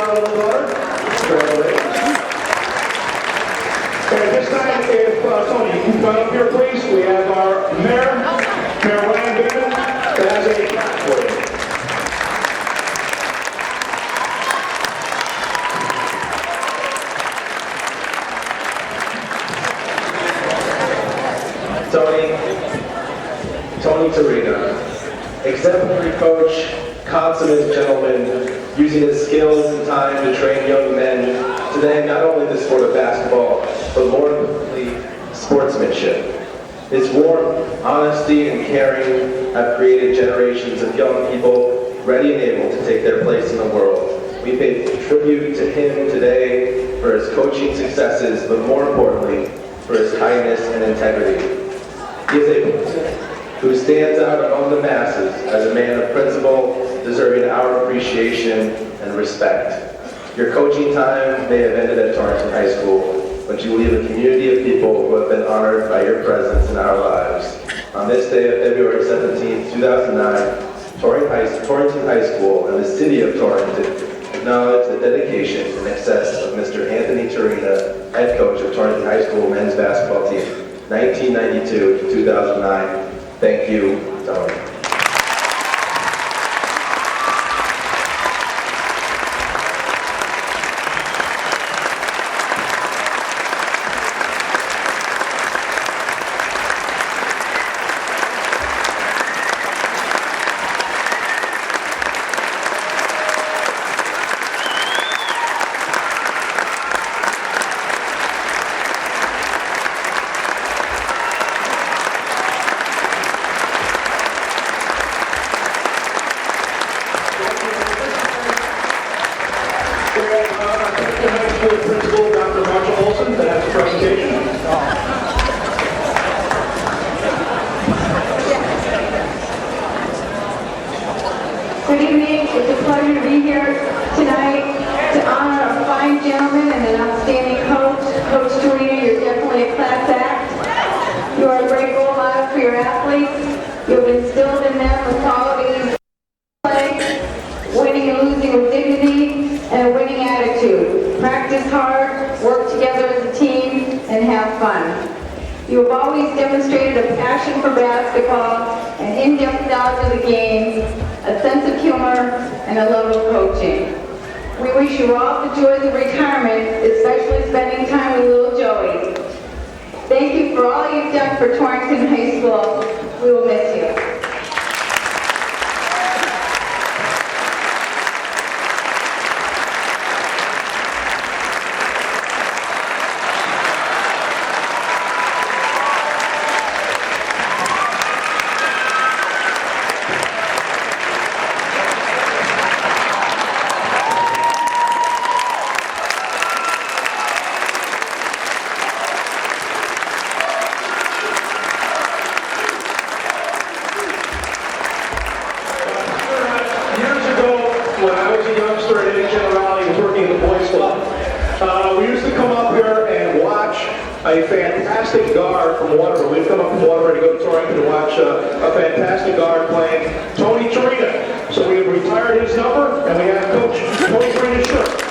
little daughter. Congratulations. And at this time, if Tony, you can come up here, please. We have our Mayor Ryan Goodman, that has a plaque for you. Tony Torrington, exemplary coach, consummate gentleman, using his skills and time to train young men today, not only the sport of basketball, but more importantly, sportsmanship. His warmth, honesty, and caring have created generations of young people ready and able to take their place in the world. We pay tribute to him today for his coaching successes, but more importantly, for his kindness and integrity. He is a person who stands out among the masses as a man of principle, deserving our appreciation and respect. Your coaching time may have ended at Torrington High School, but you leave a community of people who have been honored by your presence in our lives. On this day of February 17, 2009, Torrington High School and the city of Torrington acknowledge the dedication and success of Mr. Anthony Torrington, head coach of Torrington High School men's basketball team, 1992 to 2009. Thank you, Tony. Principal Dr. Marshall Olson to have the presentation. Good evening. It's a pleasure to be here tonight to honor a fine gentleman and an outstanding coach. Coach Torrington, you're definitely a class act. You are a great role model for your athletes. You've instilled in them the qualities of play, winning and losing with dignity, and a winning attitude. Practice hard, work together as a team, and have fun. You have always demonstrated a passion for basketball, an in-depth knowledge of the game, a sense of humor, and a love of coaching. We wish you all the joys of retirement, especially spending time with little Joey. Thank you for all you've done for Torrington High School. We will miss you. When I was a youngster at N.V.L, I was working in the boys club. We used to come up here and watch a fantastic guard from Waterbury. We'd come up from Waterbury to go to Torrington to watch a fantastic guard playing Tony Torrington. So we have retired his number and we have Coach Tony Torrington's shirt.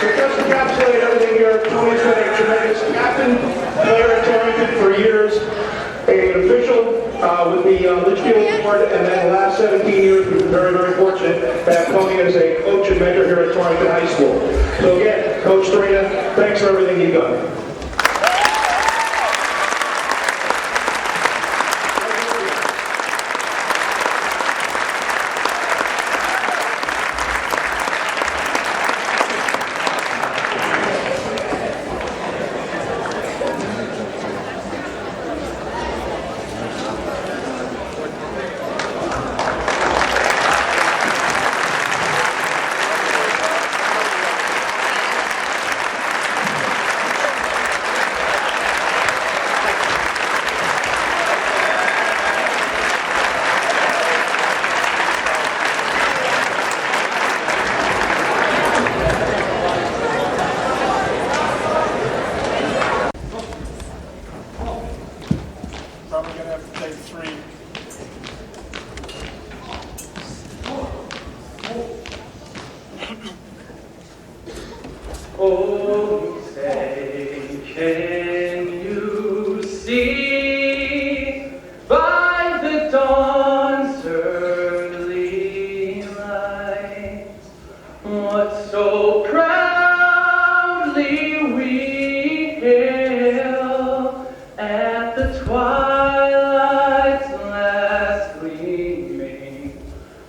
So just to encapsulate everything here, Tony's been a tremendous captain, player at Torrington for years, an official with the Litchfield Board, and then the last 17 years we've been very, very fortunate to have Tony as a coach and mentor here at Torrington High School. So again, Coach Torrington, thanks for everything you've done.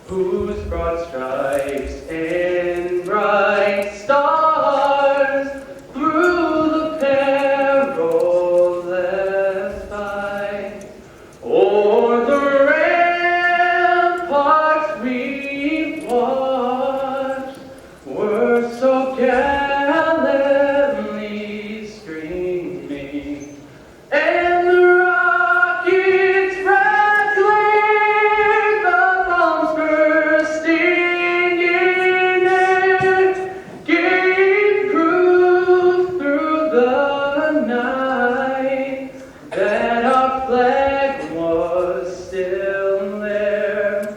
whose broad stripes and bright stars through the perilous fight, o'er the ramparts we watched, were so gallantly streaming, and the rockets crackling, the bombs bursting in air, gave proof through the night that our flag was still there.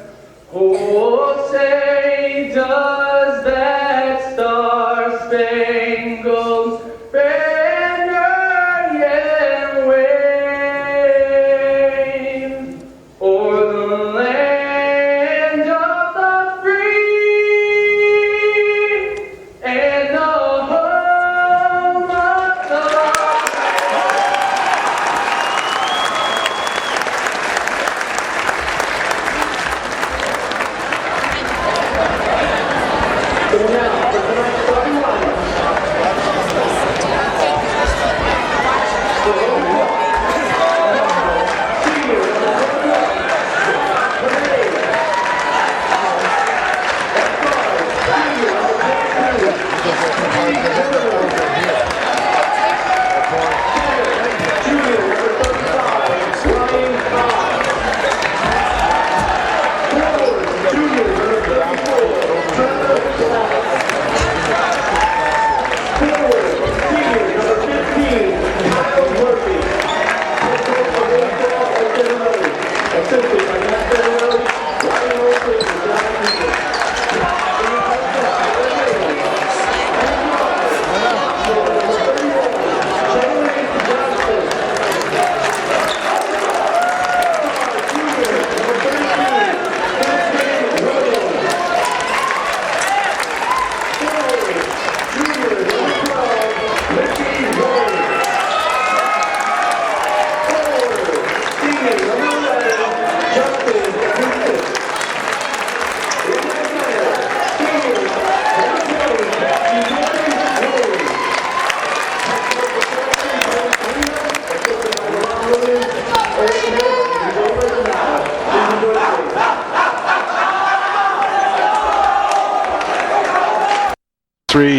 Oh, say does that star-spangled banner yet wave o'er the land of the free and the home of the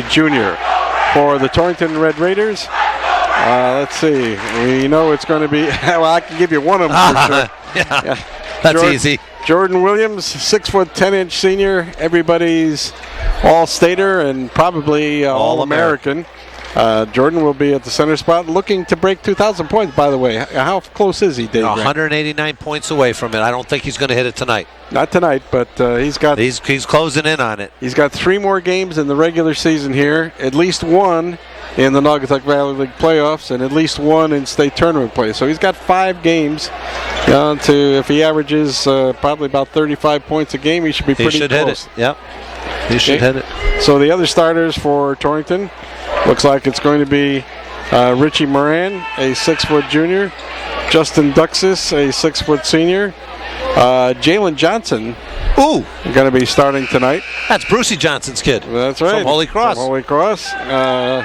Junior for the Torrington Red Raiders. Let's see. We know it's going to be, well, I can give you one of them for sure. Yeah, that's easy. Jordan Williams, 6'10" senior, everybody's all-stater and probably all-American. Jordan will be at the center spot looking to break 2,000 points, by the way. How close is he, Dave? 189 points away from it. I don't think he's going to hit it tonight. Not tonight, but he's closing in on it. He's got 3 more games in the regular season here, at least 1 in the Naugatuck Valley League playoffs, and at least 1 in state tournament play. So he's got 5 games down to, if he averages probably about 35 points a game, he should be pretty close. He should hit it. Yep. He should hit it. So the other starters for Torrington, looks like it's going to be Richie Moran, a 6-foot junior, Justin Duxis, a 6-foot senior, Jalen Johnson, going to be starting tonight. That's Brucey Johnson's kid. That's right. From Holy Cross. From Holy Cross.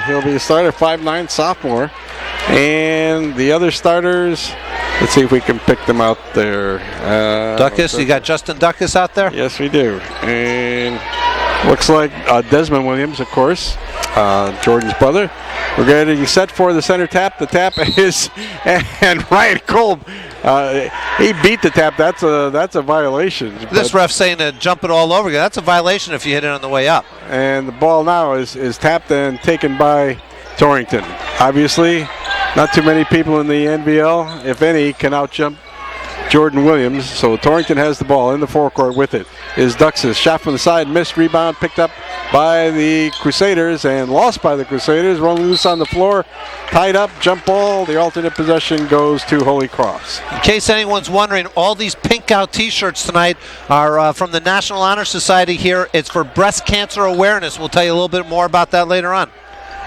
He'll be a starter, 5'9" sophomore. And the other starters, let's see if we can pick them out there. Duckus, you got Justin Duckus out there? Yes, we do. And looks like Desmond Williams, of course, Jordan's brother. We're getting set for the center tap. The tap is, and Ryan Kolb, he beat the tap. That's a violation. This ref saying to jump it all over again. That's a violation if you hit it on the way up. And the ball now is tapped and taken by Torrington. Obviously, not too many people in the N.V.L., if any, can outjump Jordan Williams. So Torrington has the ball in the forecourt with it. Is Duxis. Shot from the side, missed, rebound, picked up by the Crusaders and lost by the Crusaders. Rolling loose on the floor, tied up, jump ball. The alternate possession goes to Holy Cross. In case anyone's wondering, all these pink out t-shirts tonight are from the National Honor Society here. It's for breast cancer awareness. We'll tell you a little bit more about that later on.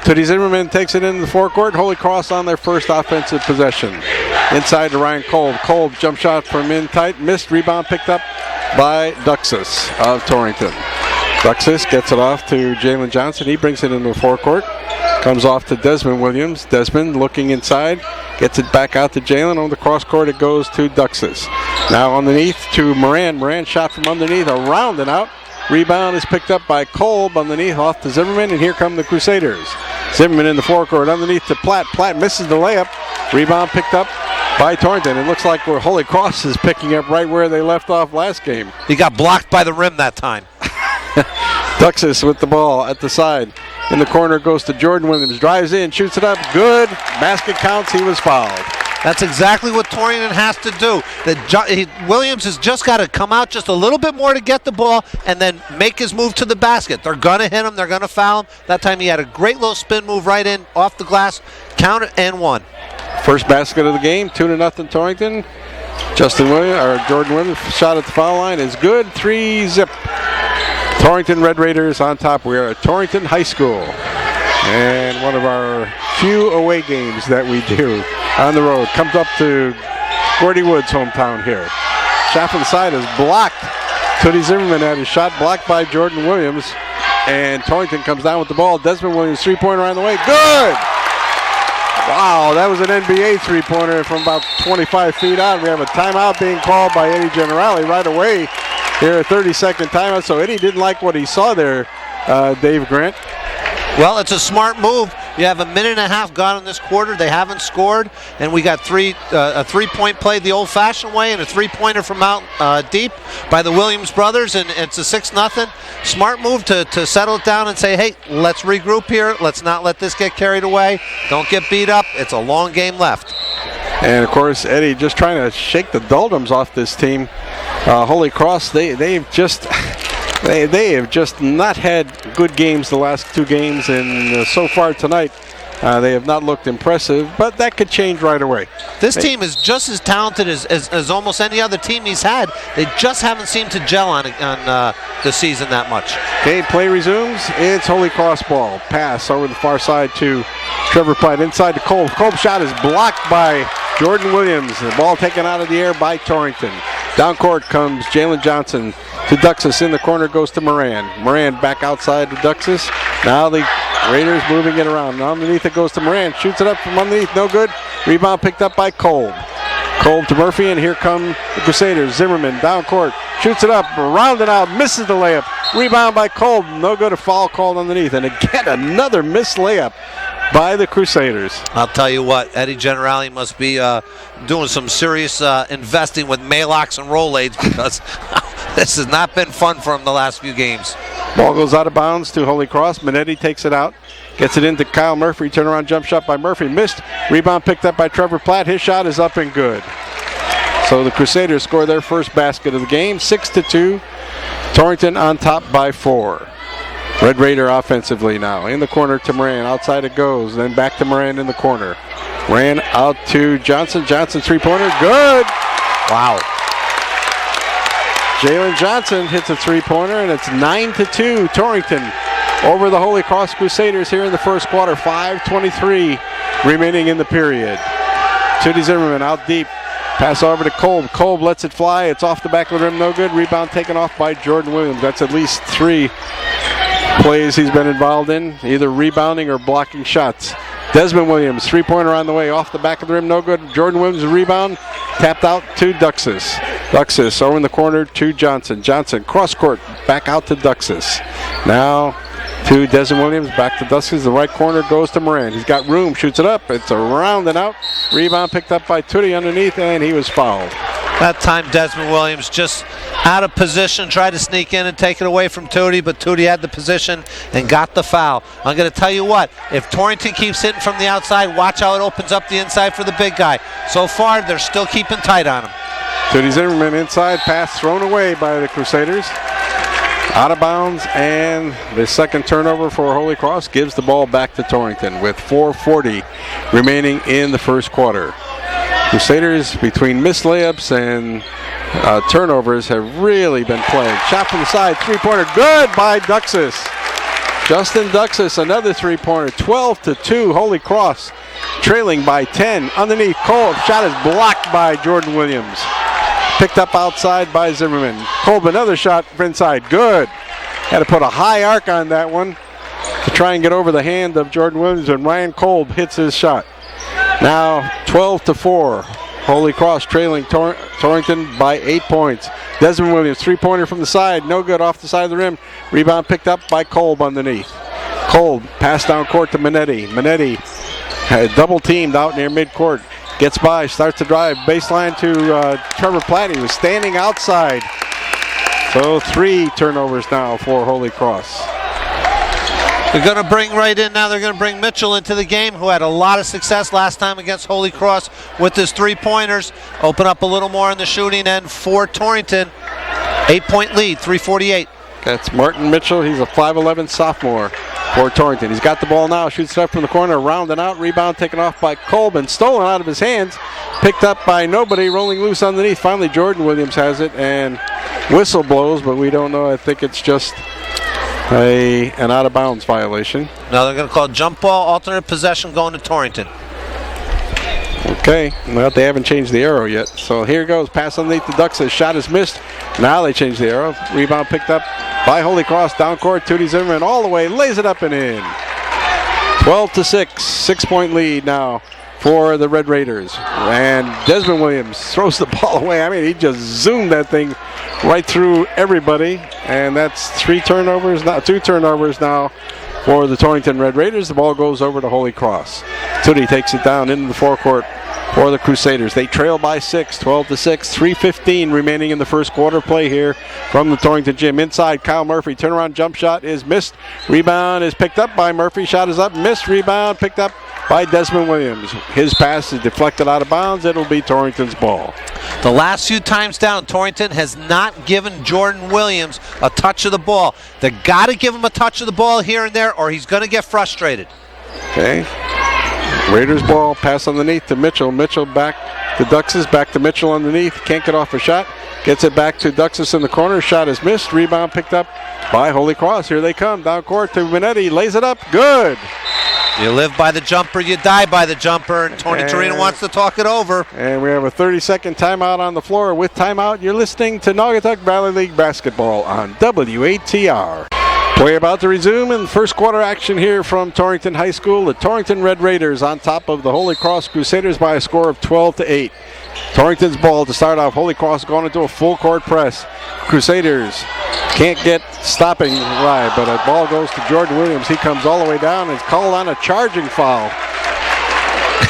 Tootie Zimmerman takes it into the forecourt. Holy Cross on their first offensive possession. Inside to Ryan Kolb. Kolb jump shot from in tight, missed, rebound picked up by Duxis of Torrington. Duxis gets it off to Jalen Johnson. He brings it into the forecourt. Comes off to Desmond Williams. Desmond looking inside. Gets it back out to Jalen. On the cross court it goes to Duxis. Now underneath to Moran. Moran shot from underneath. Around and out. Rebound is picked up by Kolb underneath off to Zimmerman. And here come the Crusaders. Zimmerman in the forecourt underneath to Platt. Platt misses the layup. Rebound picked up by Torrington. It looks like where Holy Cross is picking up right where they left off last game. He got blocked by the rim that time. Duxis with the ball at the side. In the corner goes to Jordan Williams. Drives in, shoots it up. Good. Basket counts. He was fouled. That's exactly what Torrington has to do. Williams has just got to come out just a little bit more to get the ball and then make his move to the basket. They're going to hit him. They're going to foul him. That time he had a great little spin move right in off the glass. Count it and one. First basket of the game. 2-0 Torrington. Jordan Williams shot at the foul line is good. 3-zip. Torrington Red Raiders on top. We are at Torrington High School. And one of our few away games that we do on the road. Comes up to Gordy Wood's hometown here. Shot from the side is blocked. Tootie Zimmerman had his shot blocked by Jordan Williams. And Torrington comes down with the ball. Desmond Williams three-pointer on the way. Good! Wow, that was an NBA three-pointer from about 25 feet out. We have a timeout being called by Eddie Generali right away. Here, a 30-second timeout. So Eddie didn't like what he saw there, Dave Grant. Well, it's a smart move. You have a minute and a half gone in this quarter. They haven't scored, and we got a three-point play the old-fashioned way and a three-pointer from out deep by the Williams brothers, and it's a 6-0. Smart move to settle it down and say, hey, let's regroup here. Let's not let this get carried away. Don't get beat up. It's a long game left. And, of course, Eddie just trying to shake the doldrums off this team. Holy Cross, they've just... They have just not had good games the last two games, and so far tonight they have not looked impressive, but that could change right away. This team is just as talented as almost any other team he's had. They just haven't seemed to gel on the season that much. Okay, play resumes. It's Holy Cross ball. Pass over the far side to Trevor Platt. Inside to Kolb. Kolb's shot is blocked by Jordan Williams. The ball taken out of the air by Torrington. Down court comes Jalen Johnson to Duxis. In the corner goes to Moran. Moran back outside to Duxis. Now the Raiders moving it around. Underneath it goes to Moran. Shoots it up from underneath. No good. Rebound picked up by Kolb. Kolb to Murphy, and here come the Crusaders. Zimmerman down court. Shoots it up. Around and out. Misses the layup. Rebound by Kolb. No good. A foul called underneath. And again, another missed layup by the Crusaders. I'll tell you what, Eddie Generali must be doing some serious investing with Maylocks and Rolaids, because this has not been fun for him the last few games. Ball goes out of bounds to Holy Cross. Minetti takes it out. Gets it into Kyle Murphy. Turnaround jump shot by Murphy. Missed. Rebound picked up by Trevor Platt. His shot is up and good. So the Crusaders score their first basket of the game. 6-2. Torrington on top by 4. Red Raider offensively now. In the corner to Moran. Outside it goes. Then back to Moran in the corner. Moran out to Johnson. Johnson three-pointer. Good. Wow. Jalen Johnson hits a three-pointer, and it's 9-2. Torrington over the Holy Cross Crusaders here in the first quarter. 5:23 remaining in the period. Tootie Zimmerman out deep. Pass over to Kolb. Kolb lets it fly. It's off the back of the rim. No good. Rebound taken off by Jordan Williams. That's at least 3 plays he's been involved in, either rebounding or blocking shots. Desmond Williams, three-pointer on the way, off the back of the rim, no good. Jordan Williams rebound, tapped out to Duxis. Duxis over in the corner to Johnson. Johnson cross court, back out to Duxis. Now to Desmond Williams, back to Duxis. The right corner goes to Moran. He's got room, shoots it up. It's around and out. Rebound picked up by Tootie underneath, and he was fouled. That time Desmond Williams just out of position, tried to sneak in and take it away from Tootie, but Tootie had the position and got the foul. I'm going to tell you what, if Torrington keeps hitting from the outside, watch how it opens up the inside for the big guy. So far, they're still keeping tight on him. Tootie Zimmerman inside, pass thrown away by the Crusaders. Out of bounds, and the second turnover for Holy Cross gives the ball back to Torrington with 4:40 remaining in the first quarter. Crusaders, between missed layups and turnovers, have really been playing. Shot from the side, three-pointer, good by Duxis. Justin Duxis, another three-pointer, 12-2, Holy Cross, trailing by 10. Underneath, Kolb, shot is blocked by Jordan Williams. picked up outside by Zimmerman. Kolb, another shot inside. Good. Had to put a high arc on that one to try and get over the hand of Jordan Williams, and Ryan Kolb hits his shot. Now 12-4. Holy Cross trailing Torrington by 8 points. Desmond Williams, three-pointer from the side. No good, off the side of the rim. Rebound picked up by Kolb underneath. Kolb pass down court to Minetti. Minetti double teamed out near midcourt. Gets by, starts to drive. Baseline to Trevor Platt. He was standing outside. So 3 turnovers now for Holy Cross. They're going to bring right in now. They're going to bring Mitchell into the game, who had a lot of success last time against Holy Cross with his three-pointers. Open up a little more in the shooting end for Torrington. 8-point lead, 3:48. That's Martin Mitchell. He's a 5'11 sophomore for Torrington. He's got the ball now. Shoots it up from the corner, rounding out. Rebound taken off by Colbin. Stolen out of his hands. Picked up by nobody. Rolling loose underneath. Finally, Jordan Williams has it, and whistle blows, but we don't know. I think it's just an out-of-bounds violation. Now they're going to call jump ball, alternate possession going to Torrington. Okay, well, they haven't changed the arrow yet. So here goes, pass underneath the Ducks. His shot is missed. Now they change the arrow. Rebound picked up by Holy Cross. Down court, Tootie Zimmerman all the way, lays it up and in. 12-6, 6-point lead now for the Red Raiders. And Desmond Williams throws the ball away. I mean, he just zoomed that thing right through everybody. And that's 2 turnovers now for the Torrington Red Raiders. The ball goes over to Holy Cross. Tootie takes it down into the forecourt for the Crusaders. They trail by 6, 12-6, 3:15 remaining in the first quarter. Play here from the Torrington gym. Inside, Kyle Murphy. Turnaround jump shot is missed. Rebound is picked up by Murphy. Shot is up, missed. Rebound picked up by Desmond Williams. His pass is deflected out of bounds. It'll be Torrington's ball. The last few times down, Torrington has not given Jordan Williams a touch of the ball. They got to give him a touch of the ball here and there, or he's going to get frustrated. Okay. Raiders ball, pass underneath to Mitchell. Mitchell back to Duxis, back to Mitchell underneath. Can't get off a shot. Gets it back to Duxis in the corner. Shot is missed. Rebound picked up by Holy Cross. Here they come. Down court to Minetti. Lays it up. Good. You live by the jumper, you die by the jumper, and Tony Torino wants to talk it over. And we have a 30-second timeout on the floor. With timeout, you're listening to Naugatuck Valley League basketball on WATR. Play about to resume in first quarter action here from Torrington High School. The Torrington Red Raiders on top of the Holy Cross Crusaders by a score of 12-8. Torrington's ball to start off. Holy Cross going into a full court press. Crusaders can't get stopping right, but a ball goes to Jordan Williams. He comes all the way down and is called on a charging foul.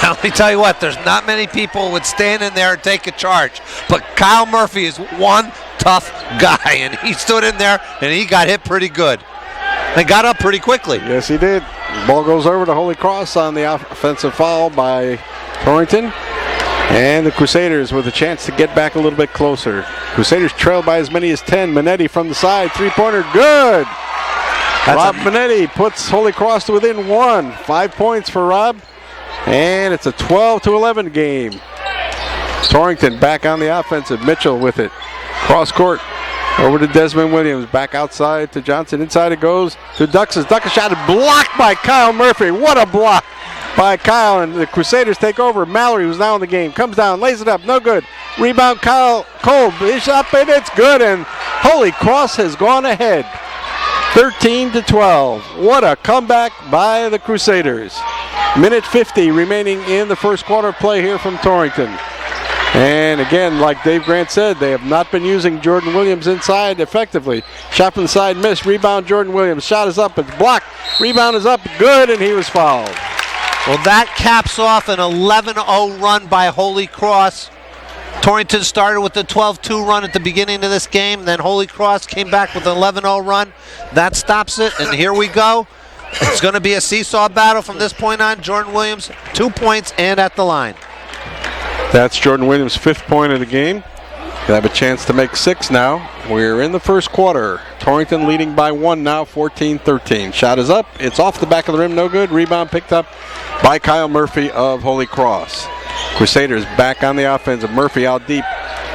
Let me tell you what, there's not many people would stand in there and take a charge, but Kyle Murphy is one tough guy, and he stood in there and he got hit pretty good. And got up pretty quickly. Yes, he did. Ball goes over to Holy Cross on the offensive foul by Torrington. And the Crusaders with a chance to get back a little bit closer. Crusaders trail by as many as 10. Minetti from the side. Three-pointer, good. Rob Minetti puts Holy Cross to within 1. 5 points for Rob. And it's a 12-11 game. Torrington back on the offensive. Mitchell with it. Cross court. Over to Desmond Williams. Back outside to Johnson. Inside it goes to Duxis. Duxis shot is blocked by Kyle Murphy. What a block by Kyle. And the Crusaders take over. Mallory, who's now in the game, comes down, lays it up. No good. Rebound Kyle Kolb. It's up and it's good. And Holy Cross has gone ahead. 13-12. What a comeback by the Crusaders. Minute 50 remaining in the first quarter of play here from Torrington. And again, like Dave Grant said, they have not been using Jordan Williams inside effectively. Shot from the side, missed. Rebound, Jordan Williams. Shot is up, it's blocked. Rebound is up, good, and he was fouled. Well, that caps off an 11-0 run by Holy Cross. Torrington started with a 12-2 run at the beginning of this game. Then Holy Cross came back with an 11-0 run. That stops it, and here we go. It's going to be a seesaw battle from this point on. Jordan Williams, 2 points and at the line. That's Jordan Williams' 5th point of the game. They have a chance to make 6 now. We're in the first quarter. Torrington leading by 1 now, 14-13. Shot is up. It's off the back of the rim, no good. Rebound picked up by Kyle Murphy of Holy Cross. Crusaders back on the offensive. Murphy out deep.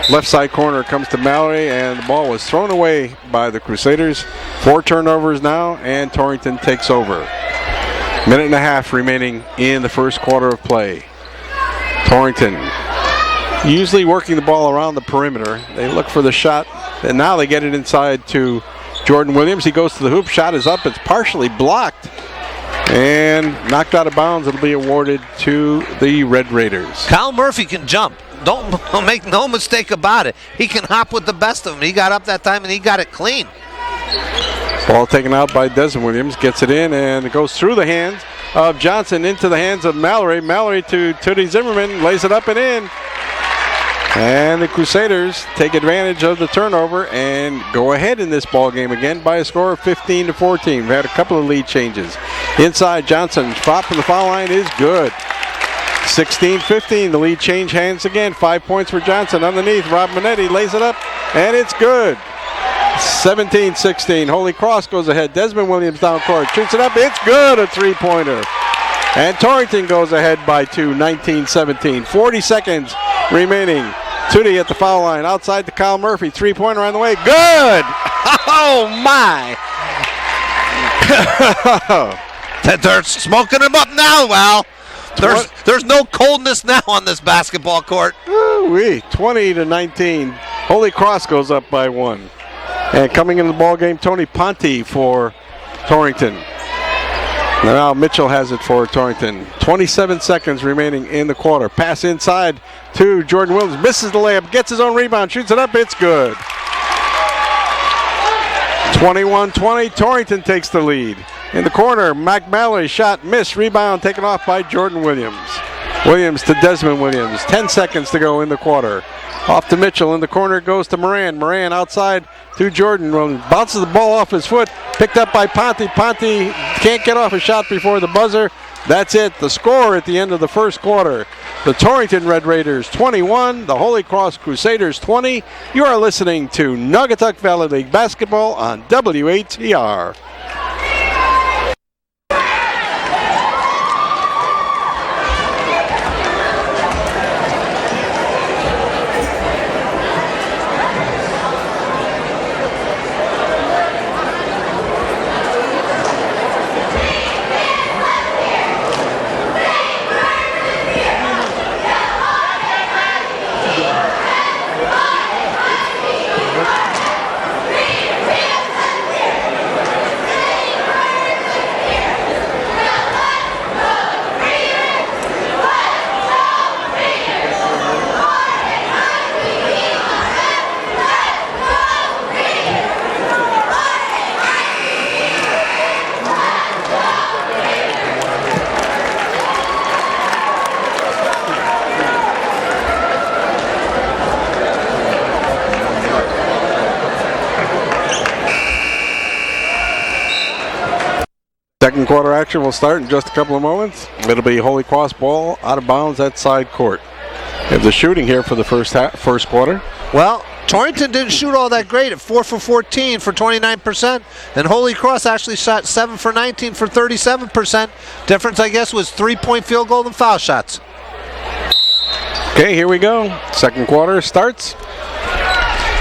Left side corner comes to Mallory, and the ball was thrown away by the Crusaders. 4 turnovers now, and Torrington takes over. Minute and a half remaining in the first quarter of play. Torrington usually working the ball around the perimeter. They look for the shot, and now they get it inside to Jordan Williams. He goes to the hoop. Shot is up. It's partially blocked and knocked out of bounds. It'll be awarded to the Red Raiders. Kyle Murphy can jump. Don't make no mistake about it. He can hop with the best of them. He got up that time and he got it clean. Ball taken out by Desmond Williams. Gets it in and it goes through the hands of Johnson into the hands of Mallory. Mallory to Tootie Zimmerman. Lays it up and in. And the Crusaders take advantage of the turnover and go ahead in this ball game again by a score of 15-14. We've had a couple of lead changes. Inside, Johnson, drop from the foul line is good. 16-15, the lead change hands again. 5 points for Johnson. Underneath, Rob Minetti lays it up, and it's good. 17-16, Holy Cross goes ahead. Desmond Williams down court, shoots it up, it's good, a three-pointer. And Torrington goes ahead by 2, 19-17. 40 seconds remaining. Tootie at the foul line, outside to Kyle Murphy. Three-pointer on the way, good! Oh, my! They're smoking him up now, Val. There's no coldness now on this basketball court. Ooh-wee, 20-19. Holy Cross goes up by 1. And coming into the ball game, Tony Ponte for Torrington. Now Mitchell has it for Torrington. 27 seconds remaining in the quarter. Pass inside to Jordan Williams. Misses the layup, gets his own rebound, shoots it up, it's good. 21-20, Torrington takes the lead. In the corner, Mac Mallory shot, missed, rebound taken off by Jordan Williams. Williams to Desmond Williams. 10 seconds to go in the quarter. Off to Mitchell. In the corner goes to Moran. Moran outside to Jordan. Bounces the ball off his foot. Picked up by Ponte. Ponte can't get off a shot before the buzzer. That's it. The score at the end of the first quarter. The Torrington Red Raiders 21. The Holy Cross Crusaders 20. You are listening to Naugatuck Valley League Basketball on WATR. Second quarter action will start in just a couple of moments. It'll be Holy Cross ball out of bounds at side court. We have the shooting here for the first quarter. Well, Torrington didn't shoot all that great at 4 for 14 for 29%, and Holy Cross actually shot 7 for 19 for 37%. Difference, I guess, was 3-point field goal and foul shots. Okay, here we go. Second quarter starts.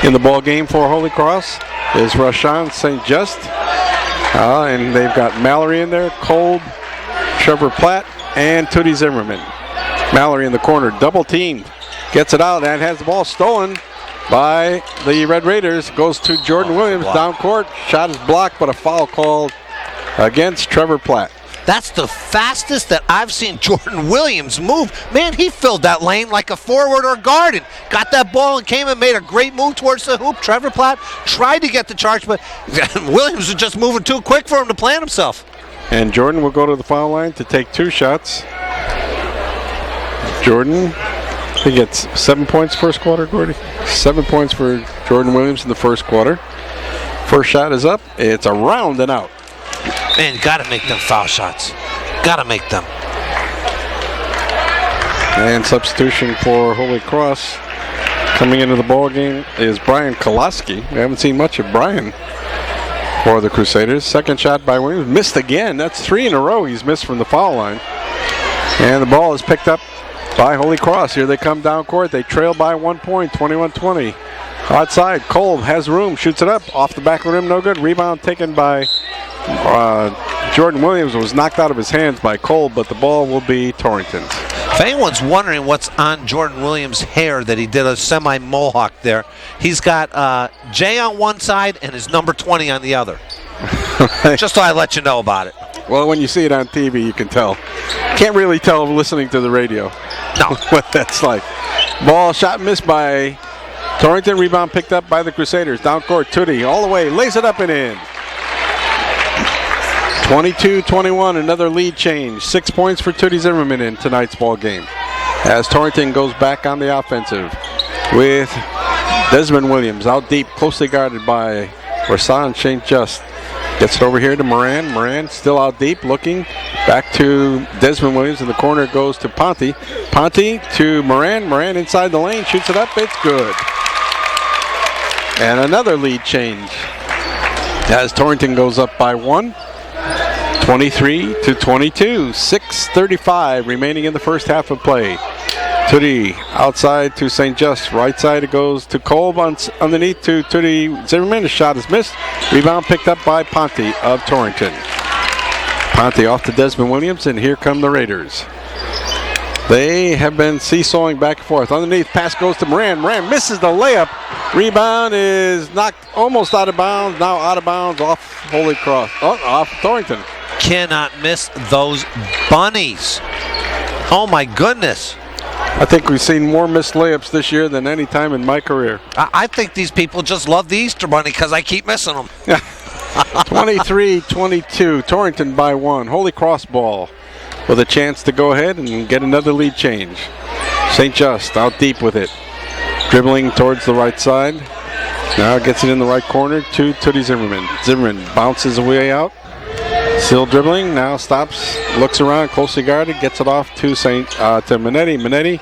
In the ball game for Holy Cross is Rashawn St. Just. And they've got Mallory in there, Kolb, Trevor Platt, and Tootie Zimmerman. Mallory in the corner, double teamed. Gets it out and has the ball stolen by the Red Raiders. Goes to Jordan Williams down court. Shot is blocked, but a foul called against Trevor Platt. That's the fastest that I've seen Jordan Williams move. Man, he filled that lane like a forward or guard and got that ball and came and made a great move towards the hoop. Trevor Platt tried to get the charge, but Williams was just moving too quick for him to plant himself. And Jordan will go to the foul line to take 2 shots. Jordan, he gets 7 points first quarter, Gordy. 7 points for Jordan Williams in the first quarter. First shot is up. It's around and out. Man, you got to make them foul shots. Got to make them. And substitution for Holy Cross coming into the ball game is Brian Koloski. We haven't seen much of Brian for the Crusaders. Second shot by Williams. Missed again. That's 3 in a row he's missed from the foul line. And the ball is picked up by Holy Cross. Here they come down court. They trail by 1 point, 21-20. Outside, Kolb has room, shoots it up. Off the back of the rim, no good. Rebound taken by Jordan Williams. Was knocked out of his hands by Kolb, but the ball will be Torrington's. If anyone's wondering what's on Jordan Williams' hair that he did a semi-mohawk there, he's got J on one side and his number 20 on the other. Just thought I'd let you know about it. Well, when you see it on TV, you can tell. Can't really tell listening to the radio. No. What that's like. Ball shot missed by Torrington. Rebound picked up by the Crusaders. Down court, Tootie all the way. Lays it up and in. 22-21, another lead change. 6 points for Tootie Zimmerman in tonight's ball game. As Torrington goes back on the offensive with Desmond Williams out deep, closely guarded by Rasan St. Just. Gets it over here to Moran. Moran still out deep, looking back to Desmond Williams. In the corner goes to Ponte. Ponte to Moran. Moran inside the lane, shoots it up. It's good. And another lead change as Torrington goes up by 1. 23-22, 6:35 remaining in the first half of play. Tootie outside to St. Just, right side it goes to Kolb, underneath to Tootie Zimmerman. The shot is missed. Rebound picked up by Ponte of Torrington. Ponte off to Desmond Williams, and here come the Raiders. They have been seesawing back and forth. Underneath, pass goes to Moran. Moran misses the layup. Rebound is knocked almost out of bounds. Now out of bounds off Holy Cross. Oh, off Torrington. Cannot miss those bunnies. Oh my goodness. I think we've seen more missed layups this year than any time in my career. I think these people just love the Easter Bunny because I keep missing them. 23-22, Torrington by 1. Holy Cross ball with a chance to go ahead and get another lead change. St. Just out deep with it. Dribbling towards the right side. Now gets it in the right corner to Tootie Zimmerman. Zimmerman bounces away out. Still dribbling, now stops, looks around, closely guarded, gets it off to Minetti. Minetti,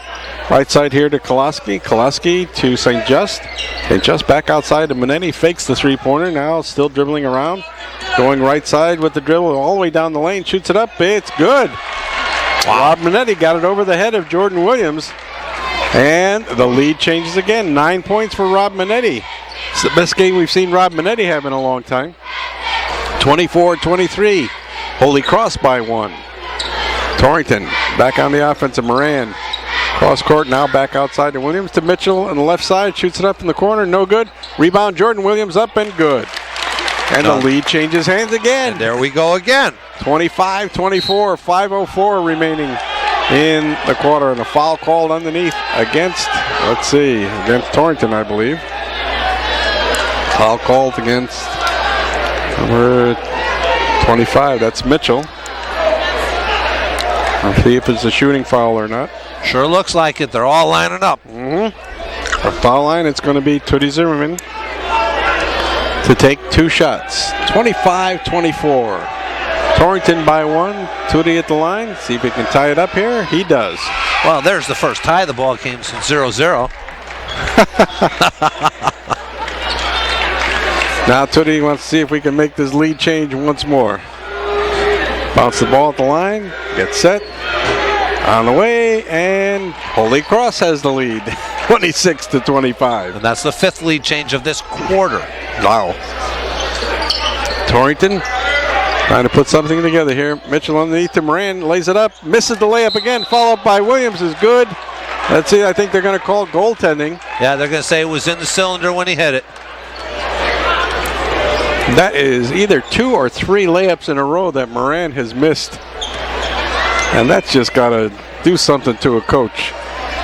right side here to Kolaski. Kolaski to St. Just. St. Just back outside to Minetti, fakes the three-pointer, now still dribbling around. Going right side with the dribble all the way down the lane, shoots it up, it's good. Rob Minetti got it over the head of Jordan Williams. And the lead changes again, 9 points for Rob Minetti. It's the best game we've seen Rob Minetti have in a long time. 24-23, Holy Cross by 1. Torrington back on the offensive. Moran cross court, now back outside to Williams, to Mitchell on the left side, shoots it up in the corner, no good. Rebound, Jordan Williams up and good. And the lead changes hands again. And there we go again. 25-24, 5:04 remaining in the quarter, and a foul called underneath against, against Torrington, I believe. Foul called against number 25, that's Mitchell. I'll see if it's a shooting foul or not. Sure looks like it. They're all lining up. A foul line, it's going to be Tootie Zimmerman to take 2 shots. 25-24. Torrington by 1. Tootie at the line. See if he can tie it up here. He does. Well, there's the first tie of the ball game since 0-0. Now Tootie wants to see if we can make this lead change once more. Bounce the ball at the line, get set, on the way, and Holy Cross has the lead, 26-25. And that's the 5th lead change of this quarter. Wow. Torrington trying to put something together here. Mitchell underneath to Moran, lays it up, misses the layup again, followed by Williams is good. Let's see, I think they're going to call goaltending. Yeah, they're going to say it was in the cylinder when he hit it. That is either 2 or 3 layups in a row that Moran has missed. And that's just got to do something to a coach.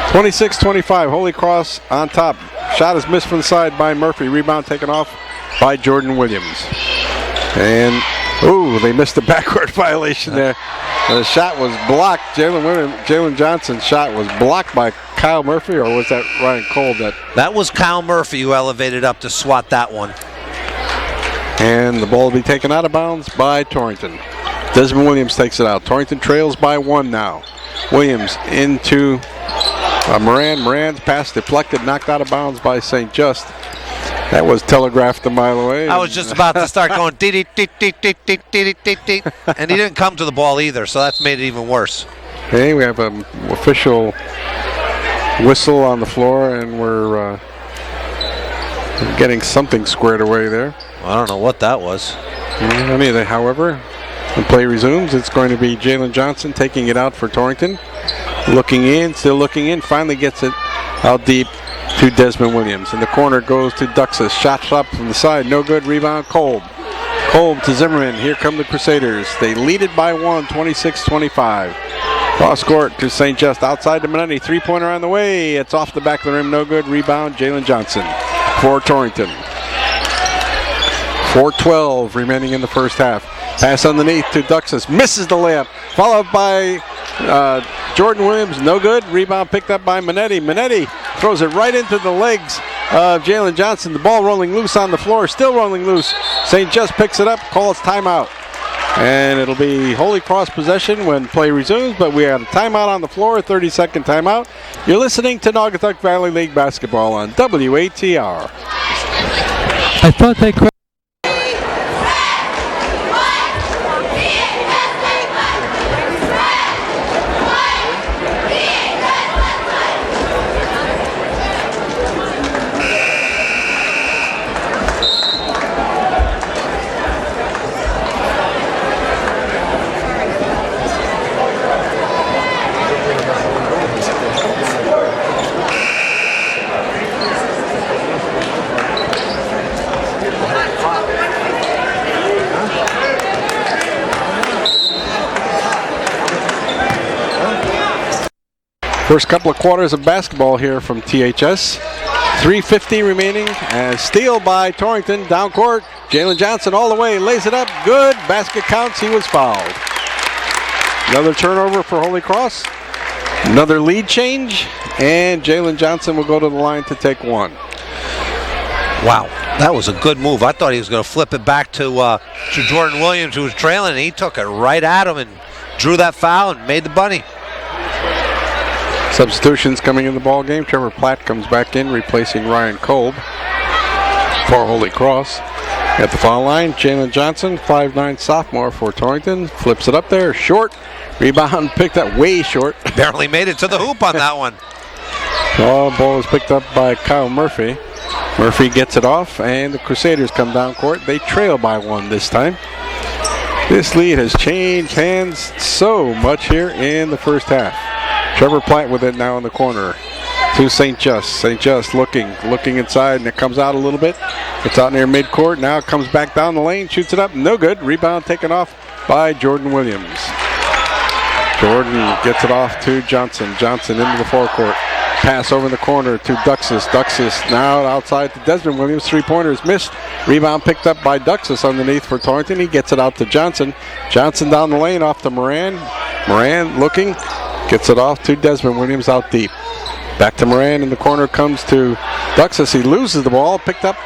26-25, Holy Cross on top. Shot is missed from the side by Murphy. Rebound taken off by Jordan Williams. And, they missed a backward violation there. The shot was blocked. Jalen Johnson's shot was blocked by Kyle Murphy, or was that Ryan Cole? That was Kyle Murphy who elevated up to swat that one. And the ball will be taken out of bounds by Torrington. Desmond Williams takes it out. Torrington trails by 1 now. Williams into Moran. Moran's pass deflected, knocked out of bounds by St. Just. That was telegraphed a mile away. I was just about to start going dee dee dee dee dee dee dee dee, and he didn't come to the ball either, so that's made it even worse. Okay, we have an official whistle on the floor, and we're getting something squared away there. I don't know what that was. However, when play resumes, it's going to be Jalen Johnson taking it out for Torrington. Looking in, still looking in. Finally gets it out deep to Desmond Williams. In the corner goes to Duxus. Shot up from the side. No good. Rebound Kolb. Kolb to Zimmerman. Here come the Crusaders. They lead it by 1, 26-25. Cross court to St. Just. Outside to Minetti. Three-pointer on the way. It's off the back of the rim. No good. Rebound Jalen Johnson for Torrington. 4:12 remaining in the first half. Pass underneath to Duxus. Misses the layup. Followed by Jordan Williams. No good. Rebound picked up by Minetti. Minetti throws it right into the legs of Jalen Johnson. The ball rolling loose on the floor. Still rolling loose. St. Just picks it up. Calls timeout. And it'll be Holy Cross possession when play resumes. But we have a timeout on the floor. A 30-second timeout. You're listening to Naugatuck Valley League basketball on WATR. I thought they could. First couple of quarters of basketball here from THS. 3:50 remaining. And steal by Torrington. Down court. Jalen Johnson all the way. Lays it up. Good. Basket counts. He was fouled. Another turnover for Holy Cross. Another lead change. And Jalen Johnson will go to the line to take one. Wow, that was a good move. I thought he was going to flip it back to Jordan Williams, who was trailing, and he took it right at him and drew that foul and made the bunny. Substitutions coming in the ball game. Trevor Platt comes back in, replacing Ryan Kolb for Holy Cross. At the foul line, Jalen Johnson, 5'9" sophomore for Torrington, flips it up there, short. Rebound picked up way short. Barely made it to the hoop on that one. Ball is picked up by Kyle Murphy. Murphy gets it off, and the Crusaders come down court. They trail by 1 this time. This lead has changed hands so much here in the first half. Trevor Platt with it now in the corner to St. Just. St. Just looking inside, and it comes out a little bit. It's out near midcourt. Now it comes back down the lane, shoots it up. No good. Rebound taken off by Jordan Williams. Jordan gets it off to Johnson. Johnson into the forecourt. Pass over in the corner to Duxus. Duxus now outside to Desmond Williams. Three-pointers missed. Rebound picked up by Duxus underneath for Torrington. He gets it out to Johnson. Johnson down the lane off to Moran. Moran looking. Gets it off to Desmond Williams out deep. Back to Moran in the corner comes to Duxus. He loses the ball. Picked up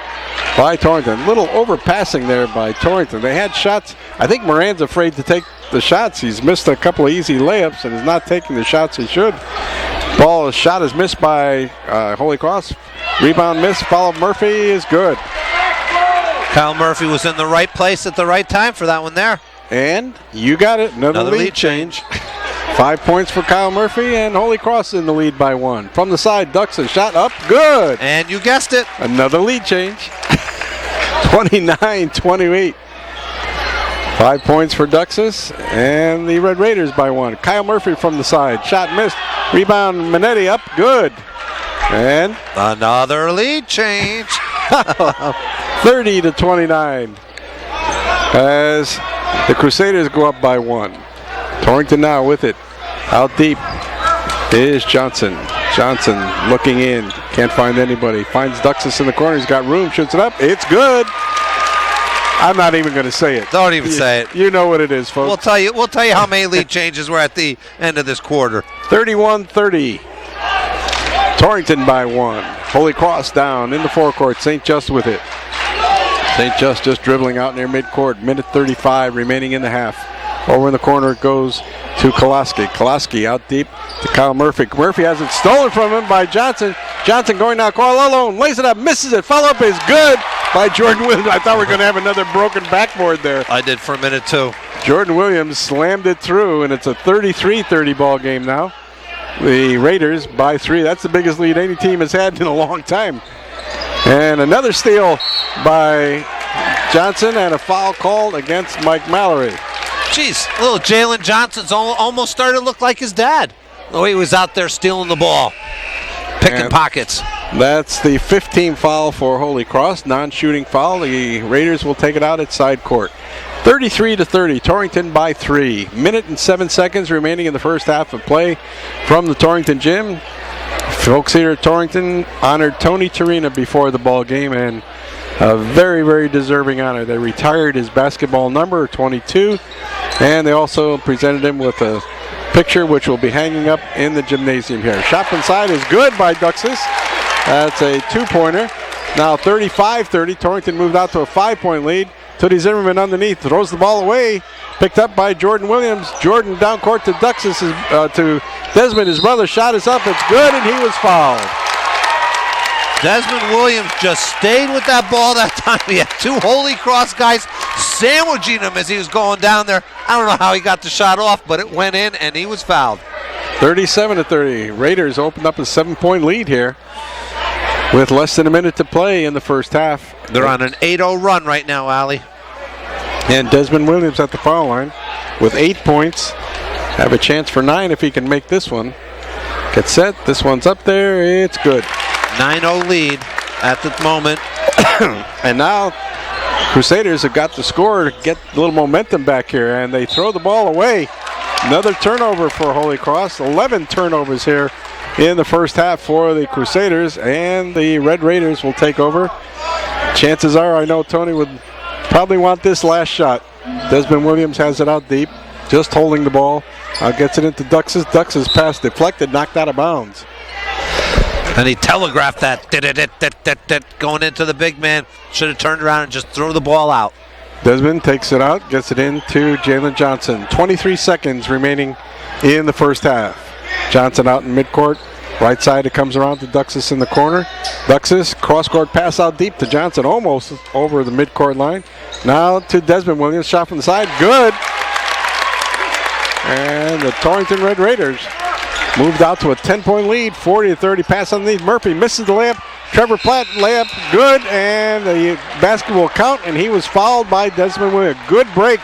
by Torrington. Little overpassing there by Torrington. They had shots. I think Moran's afraid to take the shots. He's missed a couple of easy layups and is not taking the shots he should. Shot is missed by Holy Cross. Rebound missed. Foul of Murphy is good. Kyle Murphy was in the right place at the right time for that one there. And you got it. Another lead change. 5 points for Kyle Murphy, and Holy Cross in the lead by 1. From the side, Duxus shot up. Good. And you guessed it. Another lead change. 29-28. 5 points for Duxus and the Red Raiders by 1. Kyle Murphy from the side. Shot missed. Rebound Minetti up. Good. And another lead change. 30-29. As the Crusaders go up by 1. Torrington now with it. Out deep is Johnson. Johnson looking in. Can't find anybody. Finds Duxus in the corner. He's got room. Shoots it up. It's good. I'm not even going to say it. Don't even say it. You know what it is, folks. We'll tell you how many lead changes were at the end of this quarter. 31-30. Torrington by 1. Holy Cross down in the forecourt. St. Just with it. St. Just dribbling out near midcourt. Minute 35 remaining in the half. Over in the corner it goes to Kolaski. Kolaski out deep to Kyle Murphy. Murphy has it stolen from him by Johnson. Johnson going now. Carl alone. Lays it up. Misses it. Follow up is good by Jordan Williams. I thought we were going to have another broken backboard there. I did for a minute too. Jordan Williams slammed it through, and it's a 33-30 ball game now. The Raiders by 3. That's the biggest lead any team has had in a long time. And another steal by Johnson and a foul called against Mike Mallory. Jeez, little Jalen Johnson's almost starting to look like his dad. Oh, he was out there stealing the ball, picking And pockets. That's the 15th foul for Holy Cross, non-shooting foul. The Raiders will take it out at side court. 33-30, Torrington by 3. Minute and 7 seconds remaining in the first half of play from the Torrington gym. Folks here at Torrington honored Tony Torina before the ball game, and a very, very deserving honor. They retired his basketball number, 22, and they also presented him with a picture which will be hanging up in the gymnasium here. Shot from side is good by Duxus. That's a two-pointer. Now 35-30, Torrington moved out to a 5-point lead. Tootie Zimmerman underneath, throws the ball away. Picked up by Jordan Williams. Jordan down court to Duxus, to Desmond. His brother shot is up. It's good, and he was fouled. Desmond Williams just stayed with that ball that time. He had two Holy Cross guys sandwiching him as he was going down there. I don't know how he got the shot off, but it went in, and he was fouled. 37-30. Raiders opened up a 7-point lead here with less than a minute to play in the first half. They're on an 8-0 run right now, Allie. And Desmond Williams at the foul line with 8 points. Have a chance for 9 if he can make this one. Get set. This one's up there. It's good. 9-0 lead at the moment. And now Crusaders have got the score to get a little momentum back here, and they throw the ball away. Another turnover for Holy Cross. 11 turnovers here in the first half for the Crusaders, and the Red Raiders will take over. Chances are, I know Tony would probably want this last shot. Desmond Williams has it out deep, just holding the ball. Gets it into Duxus. Duxus pass deflected, knocked out of bounds. And he telegraphed that, going into the big man. Should have turned around and just threw the ball out. Desmond takes it out, gets it into Jalen Johnson. 23 seconds remaining in the first half. Johnson out in midcourt. Right side, it comes around to Duxus in the corner. Duxus, cross-court pass out deep to Johnson, almost over the midcourt line. Now to Desmond Williams, shot from the side, good. And the Torrington Red Raiders moved out to a 10-point lead, 40-30, pass underneath. Murphy misses the layup. Trevor Platt, layup, good, and the basket will count, and he was fouled by Desmond Williams. Good break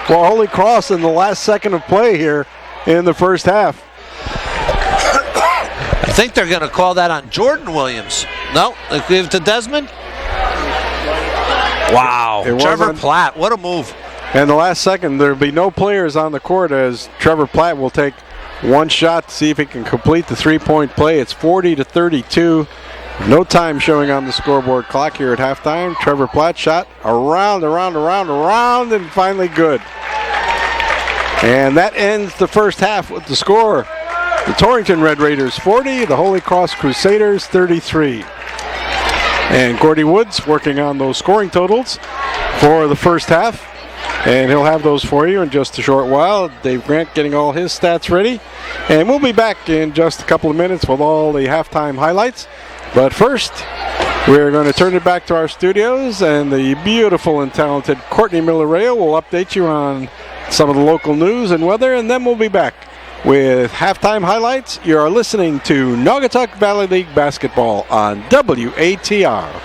for Holy Cross in the last second of play here in the first half. I think they're going to call that on Jordan Williams. No, they give it to Desmond. Wow, Trevor Platt, what a move. And the last second, there'll be no players on the court as Trevor Platt will take one shot to see if he can complete the three-point play. It's 40-32. No time showing on the scoreboard clock here at halftime. Trevor Platt shot around, and finally good. And that ends the first half with the score. The Torrington Red Raiders 40, the Holy Cross Crusaders 33. And Gordy Woods working on those scoring totals for the first half. And he'll have those for you in just a short while. Dave Grant getting all his stats ready. And we'll be back in just a couple of minutes with all the halftime highlights. But first, we're going to turn it back to our studios, and the beautiful and talented Courtney Millareo will update you on some of the local news and weather, and then we'll be back with halftime highlights. You are listening to Naugatuck Valley League Basketball on WATR.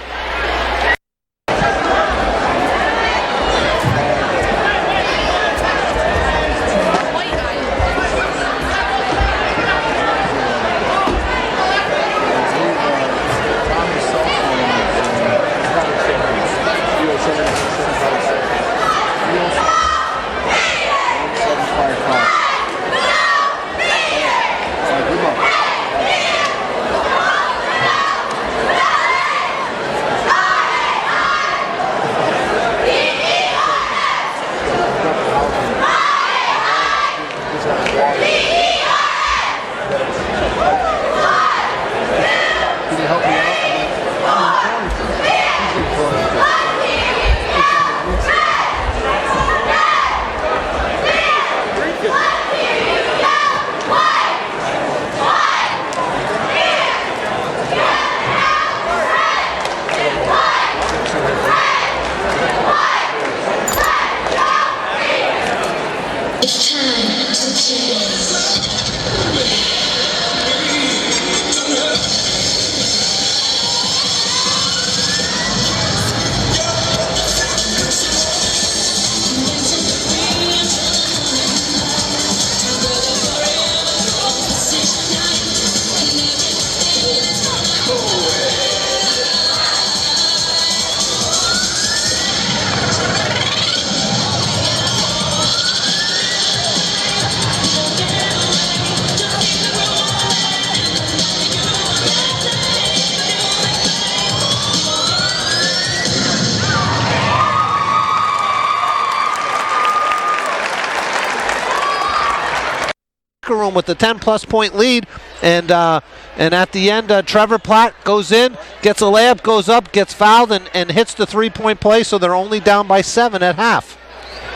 locker room with the 10-plus point lead. And at the end, Trevor Platt goes in, gets a layup, goes up, gets fouled, and hits the three-point play, so they're only down by 7 at half.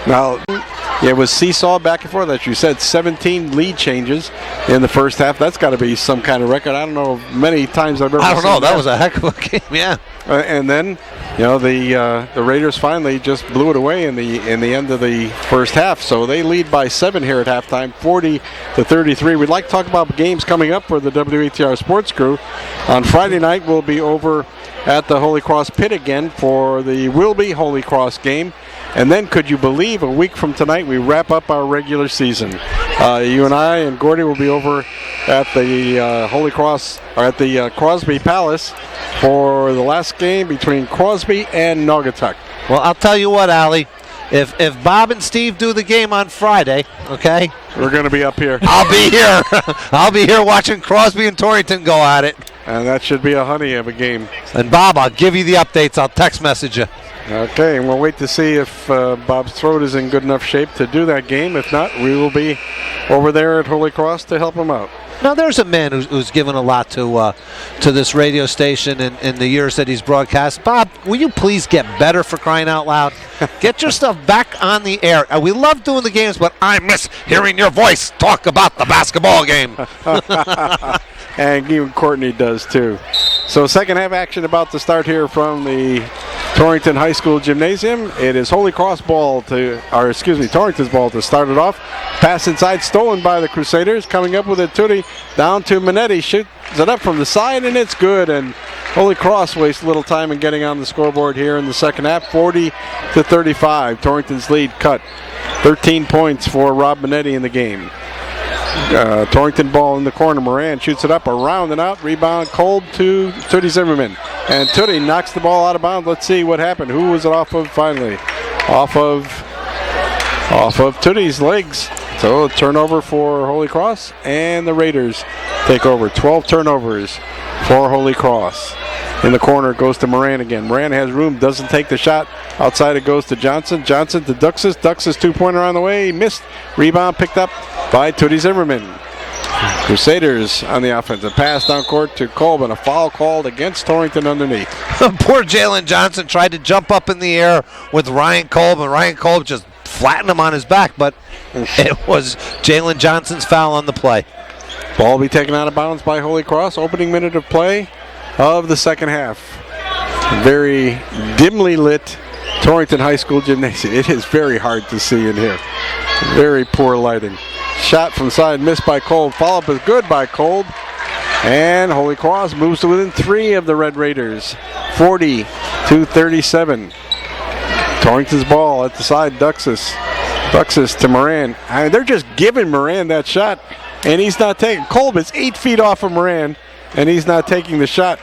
Now, it was seesaw back and forth, as you said, 17 lead changes in the first half. That's got to be some kind of record. I don't know many times I've ever seen I don't know. That was a heck of a game, yeah. And then, the Raiders finally just blew it away in the end of the first half. So they lead by 7 here at halftime, 40-33. We'd like to talk about games coming up for the WATR Sports Crew. On Friday night, we'll be over at the Holy Cross Pit again for the Wilby Holy Cross game. And then, could you believe, a week from tonight, we wrap up our regular season. You and I and Gordy will be over at the Holy Cross, or at the Crosby Palace for the last game between Crosby and Naugatuck. Well, I'll tell you what, Allie. If Bob and Steve do the game on Friday, okay? We're going to be up here. I'll be here. I'll be here watching Crosby and Torrington go at it. And that should be a honey of a game. And Bob, I'll give you the updates. I'll text message you. Okay, and we'll wait to see if Bob's throat is in good enough shape to do that game. If not, we will be over there at Holy Cross to help him out. Now, there's a man who's given a lot to this radio station in the years that he's broadcast. Bob, will you please get better, for crying out loud? Get your stuff back on the air. We love doing the games, but I miss hearing your voice talk about the basketball game. And even Courtney does too. So second half action about to start here from the Torrington High School Gymnasium. It is Torrington's ball to start it off. Pass inside, stolen by the Crusaders. Coming up with it, Tootie down to Minetti. Shoots it up from the side, and it's good. And Holy Cross wastes a little time in getting on the scoreboard here in the second half. 40-35. Torrington's lead cut. 13 points for Rob Minetti in the game. Torrington ball in the corner. Moran shoots it up, around and out. Rebound Kolb to Tootie Zimmerman. And Tootie knocks the ball out of bounds. Let's see what happened. Who was it off of finally? Off of Tootie's legs. So a turnover for Holy Cross, and the Raiders take over. 12 turnovers for Holy Cross. In the corner, it goes to Moran again. Moran has room, doesn't take the shot. Outside it goes to Johnson. Johnson to Duxis. Duxis two-pointer on the way. Missed. Rebound picked up by Tootie Zimmerman. Crusaders on the offensive pass down court to Kolb, and a foul called against Torrington underneath. Poor Jalen Johnson tried to jump up in the air with Ryan Kolb, and Ryan Kolb just flattened him on his back, but it was Jalen Johnson's foul on the play. Ball will be taken out of bounds by Holy Cross. Opening minute of play of the second half. Very dimly lit Torrington High School Gymnasium. It is very hard to see in here. Very poor lighting. Shot from side, missed by Kolb. Follow-up is good by Kolb. And Holy Cross moves to within 3 of the Red Raiders. 40-37. Torrington's ball at the side, Duxis. Duxis to Moran. I mean, they're just giving Moran that shot, and he's not taking. Kolb is 8 feet off of Moran, and he's not taking the shot.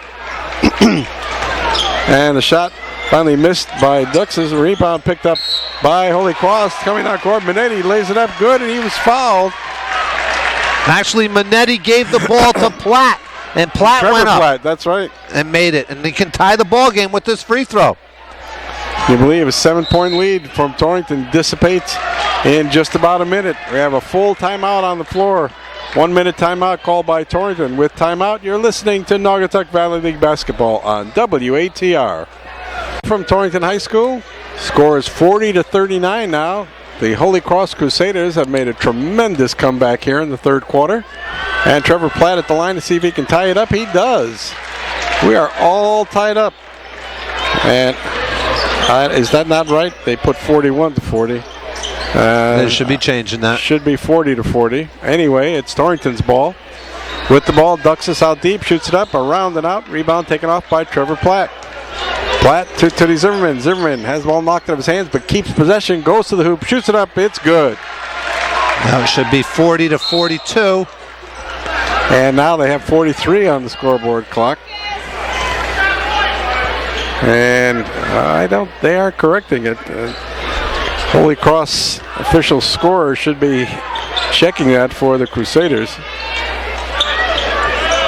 And the shot finally missed by Duxis. Rebound picked up by Holy Cross. Coming down court, Minetti lays it up good, and he was fouled. Actually, Minetti gave the ball to Platt, and Platt Trevor went up. Platt, that's right. And made it, and he can tie the ball game with this free throw. You believe a 7-point lead from Torrington dissipates in just about a minute. We have a full timeout on the floor. 1 minute timeout called by Torrington. With timeout, you're listening to Naugatuck Valley League Basketball on WATR. From Torrington High School, score is 40-39 now. The Holy Cross Crusaders have made a tremendous comeback here in the third quarter. And Trevor Platt at the line to see if he can tie it up. He does. We are all tied up. And is that not right? They put 41-40. They should be changing that. Should be 40-40. Anyway, it's Torrington's ball. With the ball, Duxis out deep, shoots it up, around and out. Rebound taken off by Trevor Platt. Platt to Tootie Zimmerman. Zimmerman has the ball knocked out of his hands, but keeps possession, goes to the hoop, shoots it up, it's good. Now it should be 40-42. And now they have 43 on the scoreboard clock. And they are correcting it. Holy Cross official scorer should be checking that for the Crusaders.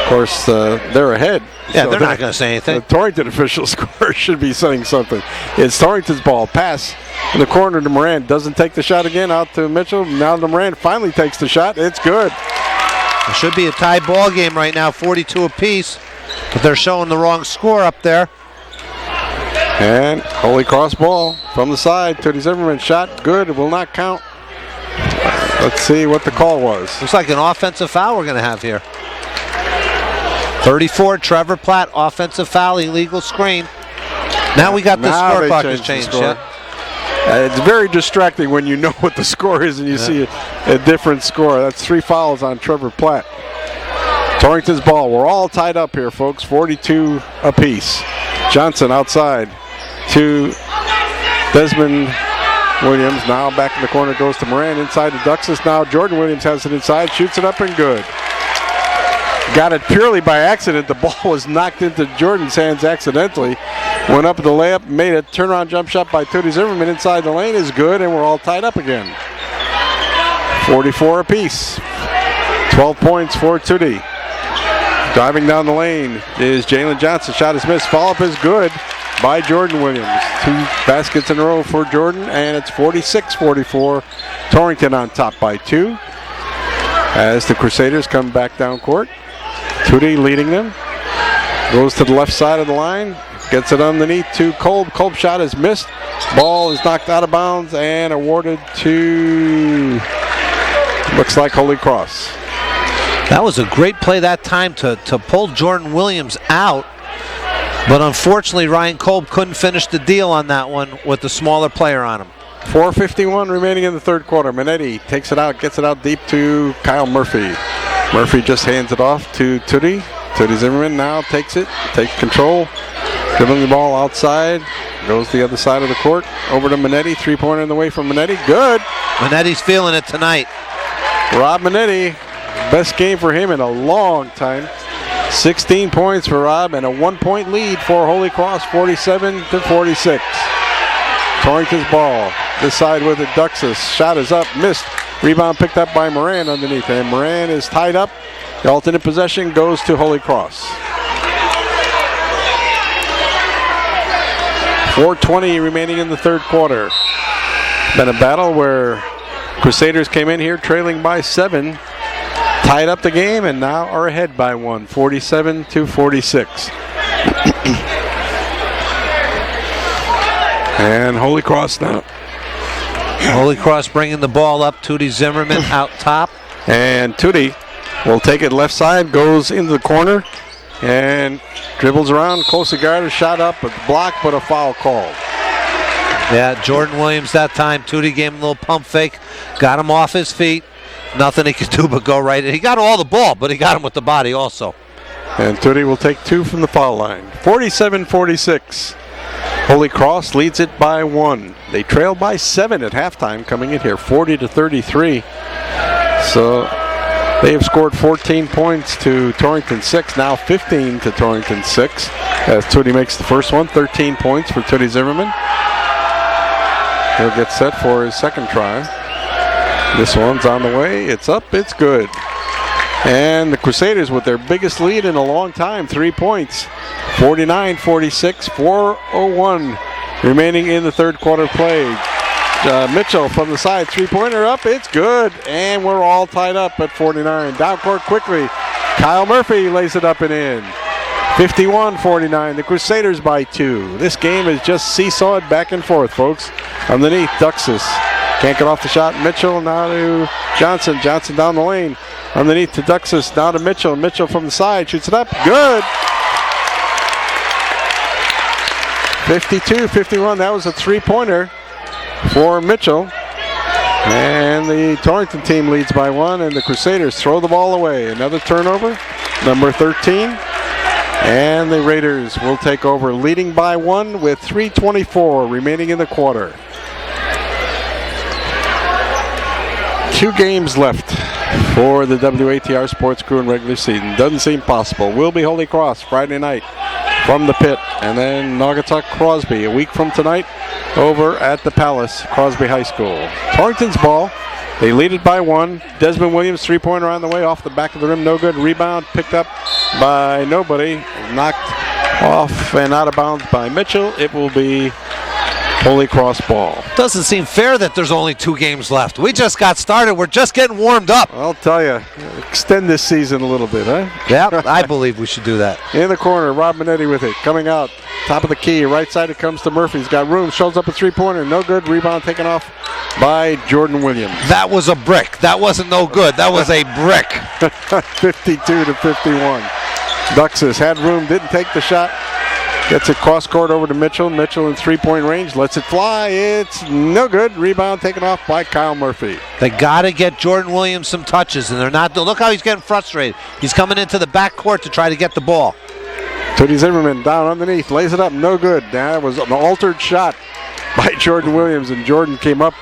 Of course, they're ahead Yeah, they're not going to say anything. The Torrington official score should be saying something. It's Torrington's ball. Pass in the corner to Moran. Doesn't take the shot again. Out to Mitchell. Now to Moran. Finally takes the shot. It's good. It should be a tie ball game right now, 42 apiece. But they're showing the wrong score up there. And Holy Cross ball from the side. Tootie Zimmerman shot. Good. It will not count. Let's see what the call was. Looks like an offensive foul we're going to have here. 34, Trevor Platt, offensive foul, illegal screen. Now we got the score clock has changed. Yeah. It's very distracting when you know what the score is and you see a different score. That's 3 fouls on Trevor Platt. Torrington's ball. We're all tied up here, folks. 42 apiece. Johnson outside to Desmond Williams. Now back in the corner goes to Moran. Inside to Duxis. Now Jordan Williams has it inside. Shoots it up and good. Got it purely by accident. The ball was knocked into Jordan's hands accidentally. Went up at the layup, made a turnaround jump shot by Tootie Zimmerman inside the lane is good, and we're all tied up again. 44 apiece. 12 points for Tootie. Driving down the lane is Jalen Johnson. Shot is missed. Follow-up is good by Jordan Williams. 2 baskets in a row for Jordan, and it's 46-44. Torrington on top by 2. As the Crusaders come back down court. Tootie leading them. Goes to the left side of the line. Gets it underneath to Kolb. Kolb's shot is missed. Ball is knocked out of bounds and awarded to, looks like Holy Cross. That was a great play that time to pull Jordan Williams out. But unfortunately, Ryan Kolb couldn't finish the deal on that one with the smaller player on him. 4:51 remaining in the third quarter. Minetti takes it out, gets it out deep to Kyle Murphy. Murphy just hands it off to Tootie. Tootie Zimmerman now takes it, takes control, dribbling the ball outside, goes the other side of the court, over to Minetti, 3-pointer in the way from Minetti, good. Minetti's feeling it tonight. Rob Minetti, best game for him in a long time. 16 points for Rob and a 1-point lead for Holy Cross, 47-46. Torrington's ball, this side with it, Duxis, shot is up, missed. Rebound picked up by Moran underneath, and Moran is tied up. The alternate possession goes to Holy Cross. 4:20 remaining in the third quarter. Been a battle where Crusaders came in here trailing by 7, tied up the game, and now are ahead by 1, 47-46. And Holy Cross now. Holy Cross bringing the ball up. Tootie Zimmerman out top. And Tootie will take it left side, goes into the corner, and dribbles around, closely guarded, shot up, but blocked, but a foul called. Yeah, Jordan Williams that time. Tootie gave him a little pump fake, got him off his feet. Nothing he could do but go right. He got all the ball, but he got him with the body also. And Tootie will take 2 from the foul line. 47-46. Holy Cross leads it by 1. They trail by 7 at halftime, coming in here 40-33. So they have scored 14 points to Torrington 6, now 15 to Torrington 6. As Tootie makes the first one, 13 points for Tootie Zimmerman. He'll get set for his second try. This one's on the way. It's up. It's good. And the Crusaders with their biggest lead in a long time, 3 points. 49-46, 4:01 remaining in the third quarter play. Mitchell from the side, 3-pointer up. It's good. And we're all tied up at 49. Down court quickly. Kyle Murphy lays it up and in. 51-49. The Crusaders by 2. This game is just seesawed back and forth, folks. Underneath, Duxis. Can't get off the shot. Mitchell now to Johnson. Johnson down the lane. Underneath to Duxis. Now to Mitchell. Mitchell from the side. Shoots it up. Good. 52-51. That was a 3-pointer for Mitchell. And the Torrington team leads by 1. And the Crusaders throw the ball away. Another turnover. Number 13. And the Raiders will take over, leading by 1 with 3:24 remaining in the quarter. 2 games left for the WATR sports crew in regular season. Doesn't seem possible. Will be Holy Cross Friday night from the pit. And then Naugatuck Crosby a week from tonight over at the Palace, Crosby High School. Torrington's ball. They lead it by 1. Desmond Williams, three-pointer on the way, off the back of the rim, no good. Rebound picked up by nobody. Knocked off and out of bounds by Mitchell. It will be Holy Cross ball. Doesn't seem fair that there's only 2 games left. We just got started. We're just getting warmed up. I'll tell you, extend this season a little bit, huh? Yeah, I believe we should do that. In the corner, Rob Minetti with it. Coming out, top of the key, right side it comes to Murphy. He's got room, shows up a three-pointer, no good. Rebound taken off by Jordan Williams. That was a brick. That wasn't no good. That was a brick. 52-51. Duxis had room, didn't take the shot. Gets it cross court over to Mitchell. Mitchell in three-point range, lets it fly. It's no good. Rebound taken off by Kyle Murphy. They got to get Jordan Williams some touches, and they're not. Look how he's getting frustrated. He's coming into the back court to try to get the ball. Tootie Zimmerman down underneath, lays it up, no good. That was an altered shot by Jordan Williams, and Jordan came up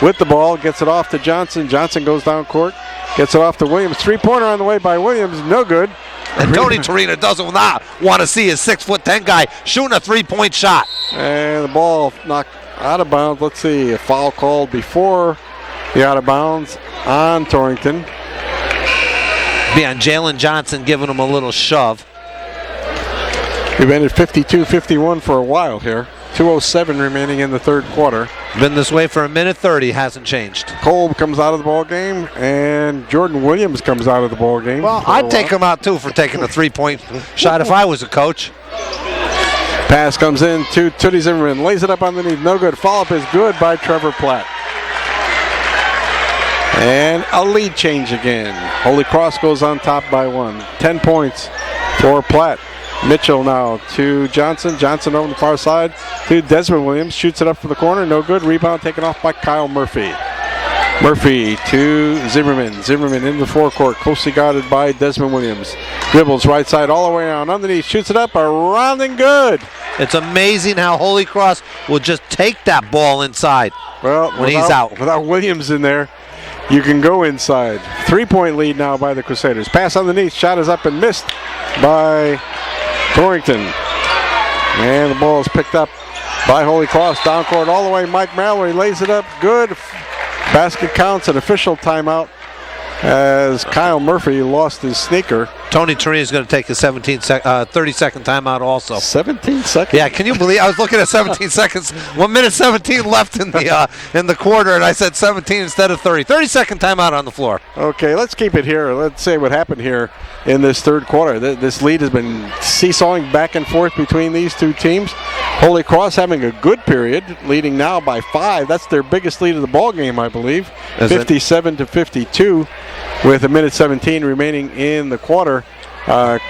with the ball, gets it off to Johnson. Johnson goes down court, gets it off to Williams. Three-pointer on the way by Williams, no good. And Tony Torrington doesn't not want to see his 6'10" guy shooting a three-point shot. And the ball knocked out of bounds. Let's see, a foul called before the out of bounds on Torrington. Be on Jalen Johnson giving him a little shove. We've been at 52-51 for a while here. 2:07 remaining in the third quarter. Been this way for a minute 30, hasn't changed. Kolb comes out of the ball game, and Jordan Williams comes out of the ball game. Well, I'd take him out too for taking a three-point shot if I was a coach. Pass comes in to Tootie Zimmerman, lays it up underneath, no good. Follow-up is good by Trevor Platt. And a lead change again. Holy Cross goes on top by 1. 10 points for Platt. Mitchell now to Johnson. Johnson over the far side to Desmond Williams. Shoots it up for the corner. No good. Rebound taken off by Kyle Murphy. Murphy to Zimmerman. Zimmerman in the forecourt. Closely guarded by Desmond Williams. Dribbles right side all the way on. Underneath. Shoots it up. Around and good. It's amazing how Holy Cross will just take that ball inside when he's out. Without Williams in there, you can go inside. 3-point lead now by the Crusaders. Pass underneath. Shot is up and missed by Torrington. And the ball is picked up by Holy Cross. Down court all the way. Mike Mallory lays it up. Good. Basket counts. An official timeout as Kyle Murphy lost his sneaker. Tony Torrington is going to take a 30-second timeout also. 17 seconds? Yeah, can you believe? I was looking at 17 seconds. 1 minute 17 left in the quarter, and I said 17 instead of 30. 30-second timeout on the floor. Okay, let's keep it here. Let's say what happened here in this third quarter. This lead has been seesawing back and forth between these two teams. Holy Cross having a good period, leading now by 5. That's their biggest lead of the ball game, I believe. 57-52 with a minute 17 remaining in the quarter.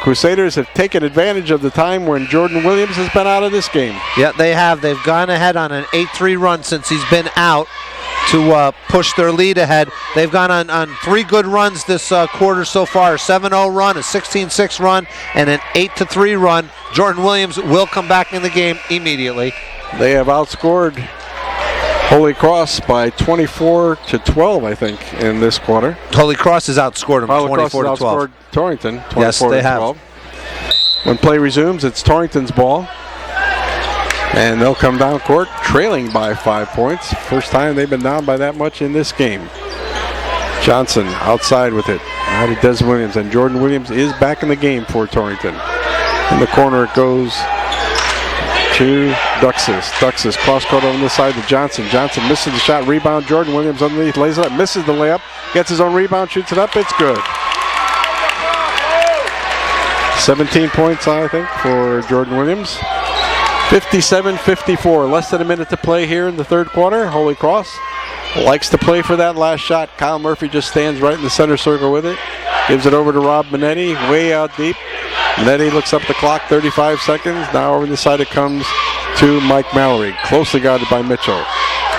Crusaders have taken advantage of the time when Jordan Williams has been out of this game. Yeah, they have. They've gone ahead on an 8-3 run since he's been out to push their lead ahead. They've gone on 3 good runs this quarter so far. A 7-0 run, a 16-6 run, and an 8-3 run. Jordan Williams will come back in the game immediately. They have outscored Holy Cross by 24-12, I think, in this quarter. Holy Cross has outscored them 24-12. Outscored Torrington 24-12. Yes, they have. When play resumes, it's Torrington's ball. And they'll come down court trailing by 5 points. First time they've been down by that much in this game. Johnson outside with it. Now to Des Williams. And Jordan Williams is back in the game for Torrington. In the corner it goes to Duxis. Duxis cross court on this side to Johnson. Johnson misses the shot. Rebound. Jordan Williams underneath. Lays it up. Misses the layup. Gets his own rebound. Shoots it up. It's good. 17 points, I think, for Jordan Williams. 57-54. Less than a minute to play here in the third quarter. Holy Cross likes to play for that last shot. Kyle Murphy just stands right in the center circle with it. Gives it over to Rob Minetti, way out deep. Minetti looks up the clock, 35 seconds. Now over the side it comes to Mike Mallory, closely guarded by Mitchell.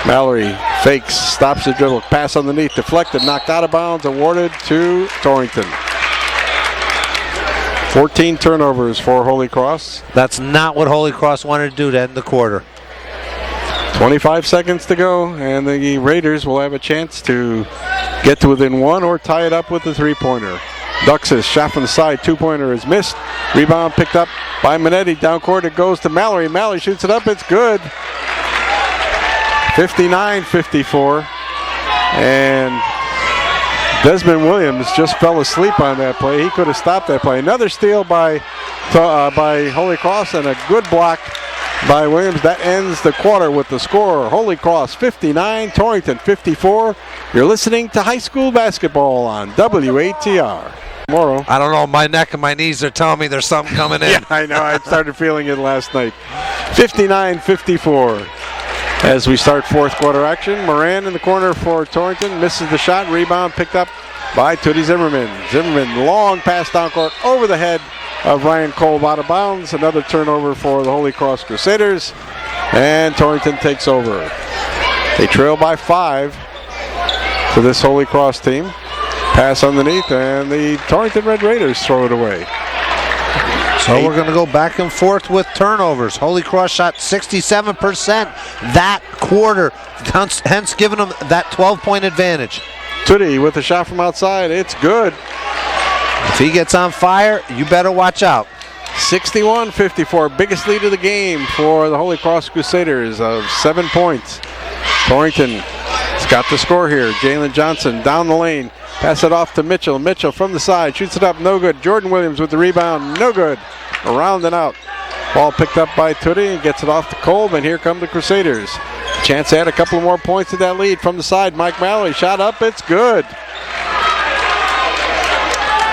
Mallory fakes, stops the dribble, pass underneath, deflected, knocked out of bounds, awarded to Torrington. 14 turnovers for Holy Cross. That's not what Holy Cross wanted to do to end the quarter. 25 seconds to go, and the Raiders will have a chance to get to within 1 or tie it up with the three-pointer. Duxis, shot from the side, two-pointer is missed. Rebound picked up by Minetti. Down court it goes to Mallory. Mallory shoots it up, it's good. 59-54. And Desmond Williams just fell asleep on that play. He could have stopped that play. Another steal by Holy Cross and a good block by Williams. That ends the quarter with the score. Holy Cross 59, Torrington 54. You're listening to high school basketball on WATR. Tomorrow. I don't know. My neck and my knees are telling me there's something coming in. Yeah, I know. I started feeling it last night. 59-54. As we start fourth quarter action, Moran in the corner for Torrington. Misses the shot. Rebound picked up by Tootie Zimmerman. Zimmerman, long pass down court over the head of Ryan Kolb, out of bounds. Another turnover for the Holy Cross Crusaders. And Torrington takes over. They trail by 5 to this Holy Cross team. Pass underneath, and the Torrington Red Raiders throw it away. So we're going to go back and forth with turnovers. Holy Cross shot 67% that quarter, hence giving them that 12-point advantage. Tootie with a shot from outside. It's good. If he gets on fire, you better watch out. 61-54, biggest lead of the game for the Holy Cross Crusaders of 7 points. Torrington has got the score here. Jalen Johnson down the lane. Pass it off to Mitchell. Mitchell from the side. Shoots it up. No good. Jordan Williams with the rebound. No good. Around and out. Ball picked up by Tootie. Gets it off to Kolb. And here come the Crusaders. Chance to add a couple more points to that lead from the side. Mike Mallory. Shot up. It's good.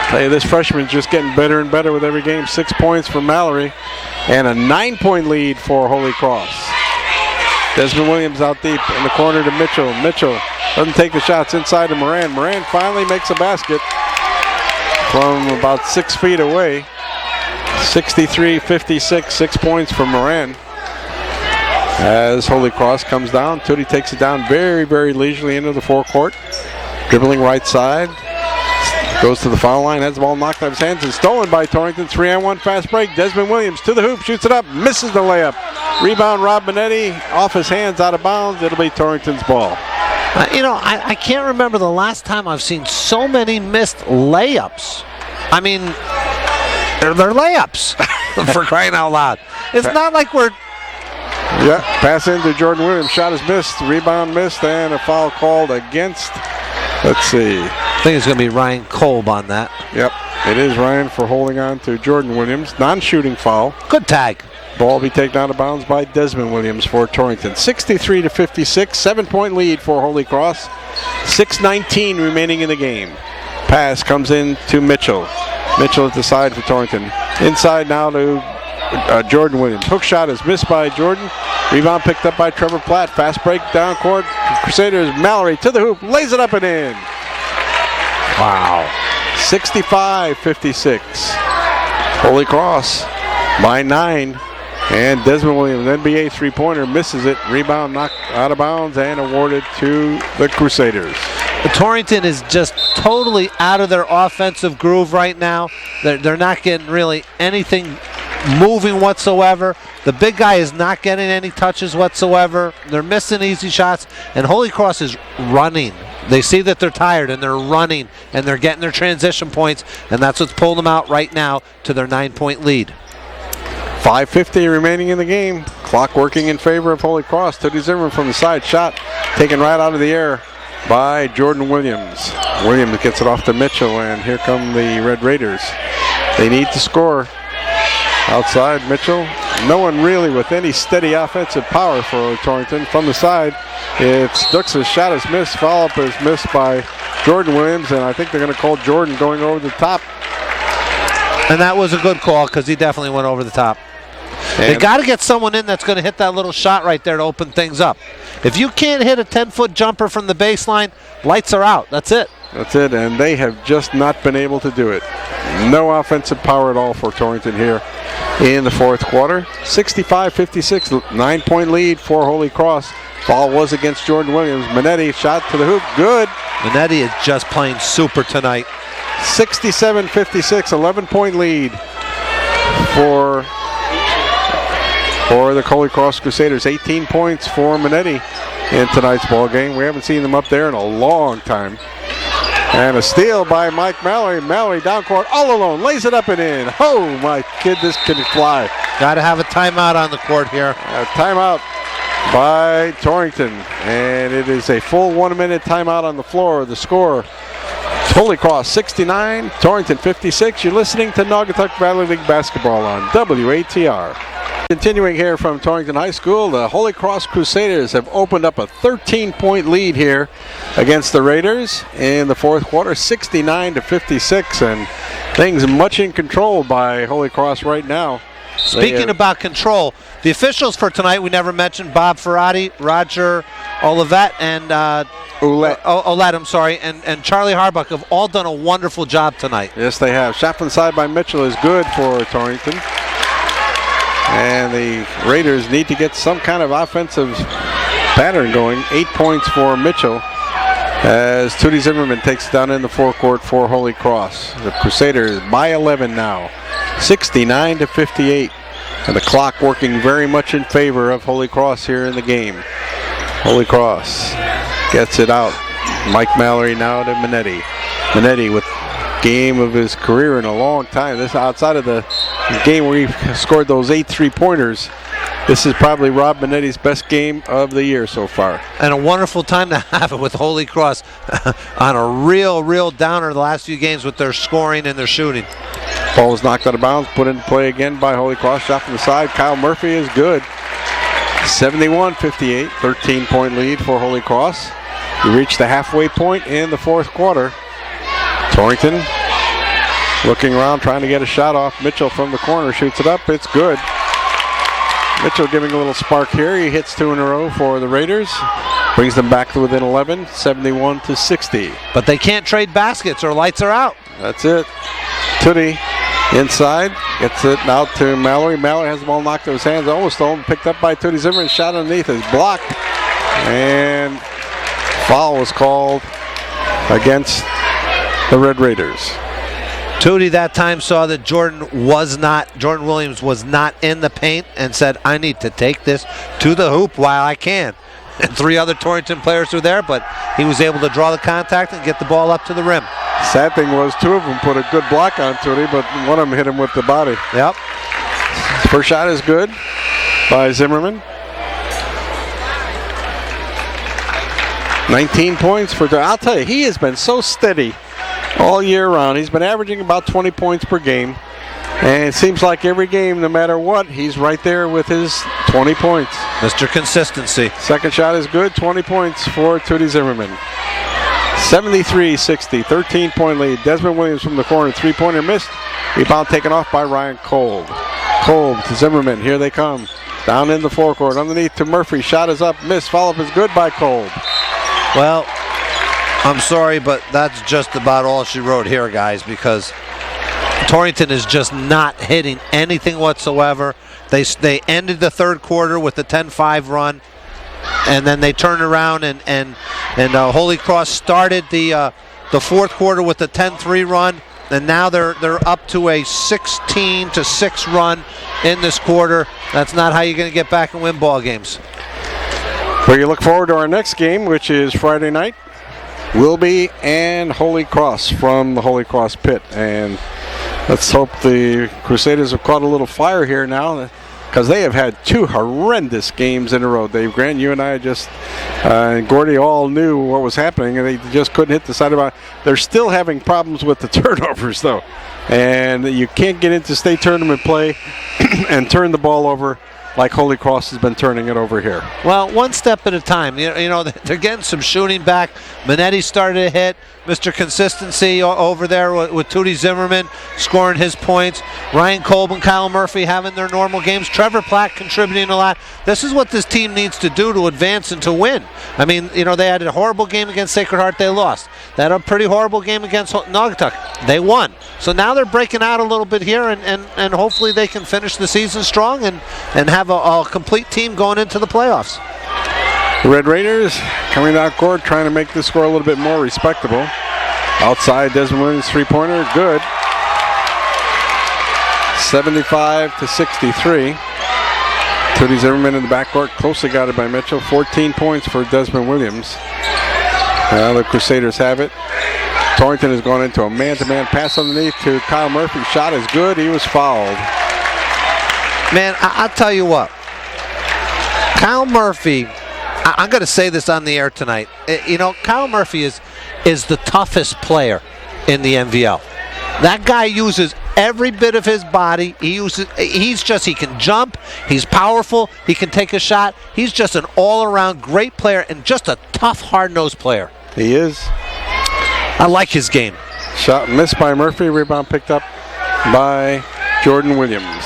Tell you, this freshman's just getting better and better with every game. 6 points for Mallory. And a 9-point lead for Holy Cross. Desmond Williams out deep in the corner to Mitchell. Mitchell doesn't take the shots inside to Moran. Moran finally makes a basket from about 6 feet away. 63-56, 6 points for Moran. As Holy Cross comes down, Tootie takes it down very, very leisurely into the forecourt. Dribbling right side. Goes to the foul line, has the ball knocked out of his hands and stolen by Torrington. 3-on-1 fast break. Desmond Williams to the hoop, shoots it up, misses the layup. Rebound, Rob Minetti, off his hands, out of bounds. It'll be Torrington's ball. I can't remember the last time I've seen so many missed layups. I mean, they're layups, for crying out loud. It's not like we're... Yeah, pass into Jordan Williams. Shot is missed, rebound missed, and a foul called against... Let's see. I think it's going to be Ryan Kolb on that. Yep, it is Ryan for holding on to Jordan Williams. Non-shooting foul. Good tag. Ball will be taken out of bounds by Desmond Williams for Torrington. 63-56, 7-point lead for Holy Cross. 6:19 remaining in the game. Pass comes in to Mitchell. Mitchell at the side for Torrington. Inside now to Jordan Williams. Hook shot is missed by Jordan. Rebound picked up by Trevor Platt. Fast break down court. Crusaders, Mallory to the hoop. Lays it up and in. Wow. 65-56. Holy Cross by 9. And Desmond Williams, NBA three-pointer, misses it. Rebound knocked out of bounds and awarded to the Crusaders. Torrington is just totally out of their offensive groove right now. They're not getting really anything moving whatsoever. The big guy is not getting any touches whatsoever. They're missing easy shots, and Holy Cross is running. They see that they're tired, and they're running, and they're getting their transition points, and that's what's pulling them out right now to their 9-point lead. 5:50 remaining in the game. Clock working in favor of Holy Cross. Tootie Zimmerman from the side. Shot taken right out of the air by Jordan Williams. Williams gets it off to Mitchell, and here come the Red Raiders. They need to score. Outside, Mitchell. No one really with any steady offensive power for Torrington. From the side, it's Dux' shot is missed. Follow-up is missed by Jordan Williams, and I think they're going to call Jordan going over the top. And that was a good call because he definitely went over the top. They got to get someone in that's going to hit that little shot right there to open things up. If you can't hit a 10-foot jumper from the baseline, lights are out. That's it. That's it, and they have just not been able to do it. No offensive power at all for Torrington here in the fourth quarter. 65-56, 9-point lead for Holy Cross. Ball was against Jordan Williams. Minetti shot to the hoop, good. Minetti is just playing super tonight. 67-56, 11-point lead for the Holy Cross Crusaders. 18 points for Minetti in tonight's ball game. We haven't seen them up there in a long time. And a steal by Mike Mallory. Mallory down court all alone. Lays it up and in. Oh, my kid, this kid can fly. Got to have a timeout on the court here. A timeout by Torrington. And it is a full 1-minute timeout on the floor. The score, Holy Cross 69, Torrington 56. You're listening to Naugatuck Valley League Basketball on WATR. Continuing here from Torrington High School, the Holy Cross Crusaders have opened up a 13-point lead here against the Raiders in the fourth quarter, 69-56, and things much in control by Holy Cross right now. Speaking about control, the officials for tonight, we never mentioned Bob Ferrati, Roger Olivet, and Olet, I'm sorry, and Charlie Harbuck have all done a wonderful job tonight. Yes, they have. Shot from the side by Mitchell is good for Torrington. And the Raiders need to get some kind of offensive pattern going. 8 points for Mitchell as Tootie Zimmerman takes it down in the forecourt for Holy Cross. The Crusaders by 11 now, 69-58. And the clock working very much in favor of Holy Cross here in the game. Holy Cross gets it out. Mike Mallory now to Minetti. Minetti with game of his career in a long time. This outside of the game where he scored those 8 3-pointers. This is probably Rob Minetti's best game of the year so far. And a wonderful time to have it with Holy Cross on a real downer the last few games with their scoring and their shooting. Ball was knocked out of bounds, put into play again by Holy Cross. Shot from the side. Kyle Murphy is good. 71-58, 13-point lead for Holy Cross. We reached the halfway point in the fourth quarter. Torrington looking around, trying to get a shot off. Mitchell from the corner shoots it up. It's good. Mitchell giving a little spark here. He hits 2 in a row for the Raiders. Brings them back to within 11, 71-60. But they can't trade baskets or lights are out. That's it. Tootie inside. Gets it out to Mallory. Mallory has the ball knocked out of his hands. Almost stolen. Picked up by Tootie Zimmerman. Shot underneath is blocked. And foul was called against the Red Raiders. Tootie that time saw that Jordan Williams was not in the paint and said, I need to take this to the hoop while I can. And 3 other Torrington players were there, but he was able to draw the contact and get the ball up to the rim. Sad thing was 2 of them put a good block on Tootie, but one of them hit him with the body. Yep. First shot is good by Zimmerman. 19 points for Tootie. I'll tell you, he has been so steady all year round. He's been averaging about 20 points per game. And it seems like every game, no matter what, he's right there with his 20 points. Mr. Consistency. Second shot is good, 20 points for Tootie Zimmerman. 73-60, 13-point lead. Desmond Williams from the corner, 3-pointer missed. Rebound taken off by Ryan Kolb. Kolb to Zimmerman, here they come. Down in the forecourt, underneath to Murphy. Shot is up, missed. Follow-up is good by Kolb. Well, I'm sorry, but that's just about all she wrote here, guys, because Torrington is just not hitting anything whatsoever. They ended the third quarter with a 10-5 run, and then they turned around and Holy Cross started the fourth quarter with a 10-3 run, and now they're up to a 16-6 run in this quarter. That's not how you're going to get back and win ball games. Well, you look forward to our next game, which is Friday night. Wilby and Holy Cross from the Holy Cross pit, and let's hope the Crusaders have caught a little fire here now, because they have had 2 horrendous games in a row. Dave Grant, you and I and Gordy all knew what was happening, and they just couldn't hit the side of it. They're still having problems with the turnovers, though, and you can't get into state tournament play and turn the ball over like Holy Cross has been turning it over here. Well, one step at a time. You know, they're getting some shooting back. Minetti started to hit. Mr. Consistency over there with Tootie Zimmerman scoring his points. Ryan Kolb and Kyle Murphy having their normal games. Trevor Platt contributing a lot. This is what this team needs to do to advance and to win. I mean, you know, they had a horrible game against Sacred Heart. They lost. They had a pretty horrible game against Naugatuck. They won. So now they're breaking out a little bit here, and hopefully they can finish the season strong and have a complete team going into the playoffs. The Red Raiders coming out court, trying to make this score a little bit more respectable. Outside, Desmond Williams 3-pointer, good. 75-63. Tootie Zimmerman in the backcourt, closely guarded by Mitchell. 14 points for Desmond Williams. Now the Crusaders have it. Torrington has gone into a man-to-man pass underneath to Kyle Murphy. Shot is good. He was fouled. Man, I'll tell you what. Kyle Murphy, I'm going to say this on the air tonight. You know, Kyle Murphy is the toughest player in the NVL. That guy uses every bit of his body. He can jump, he's powerful, he can take a shot. He's just an all-around great player and just a tough, hard-nosed player. He is. I like his game. Shot missed by Murphy. Rebound picked up by Jordan Williams.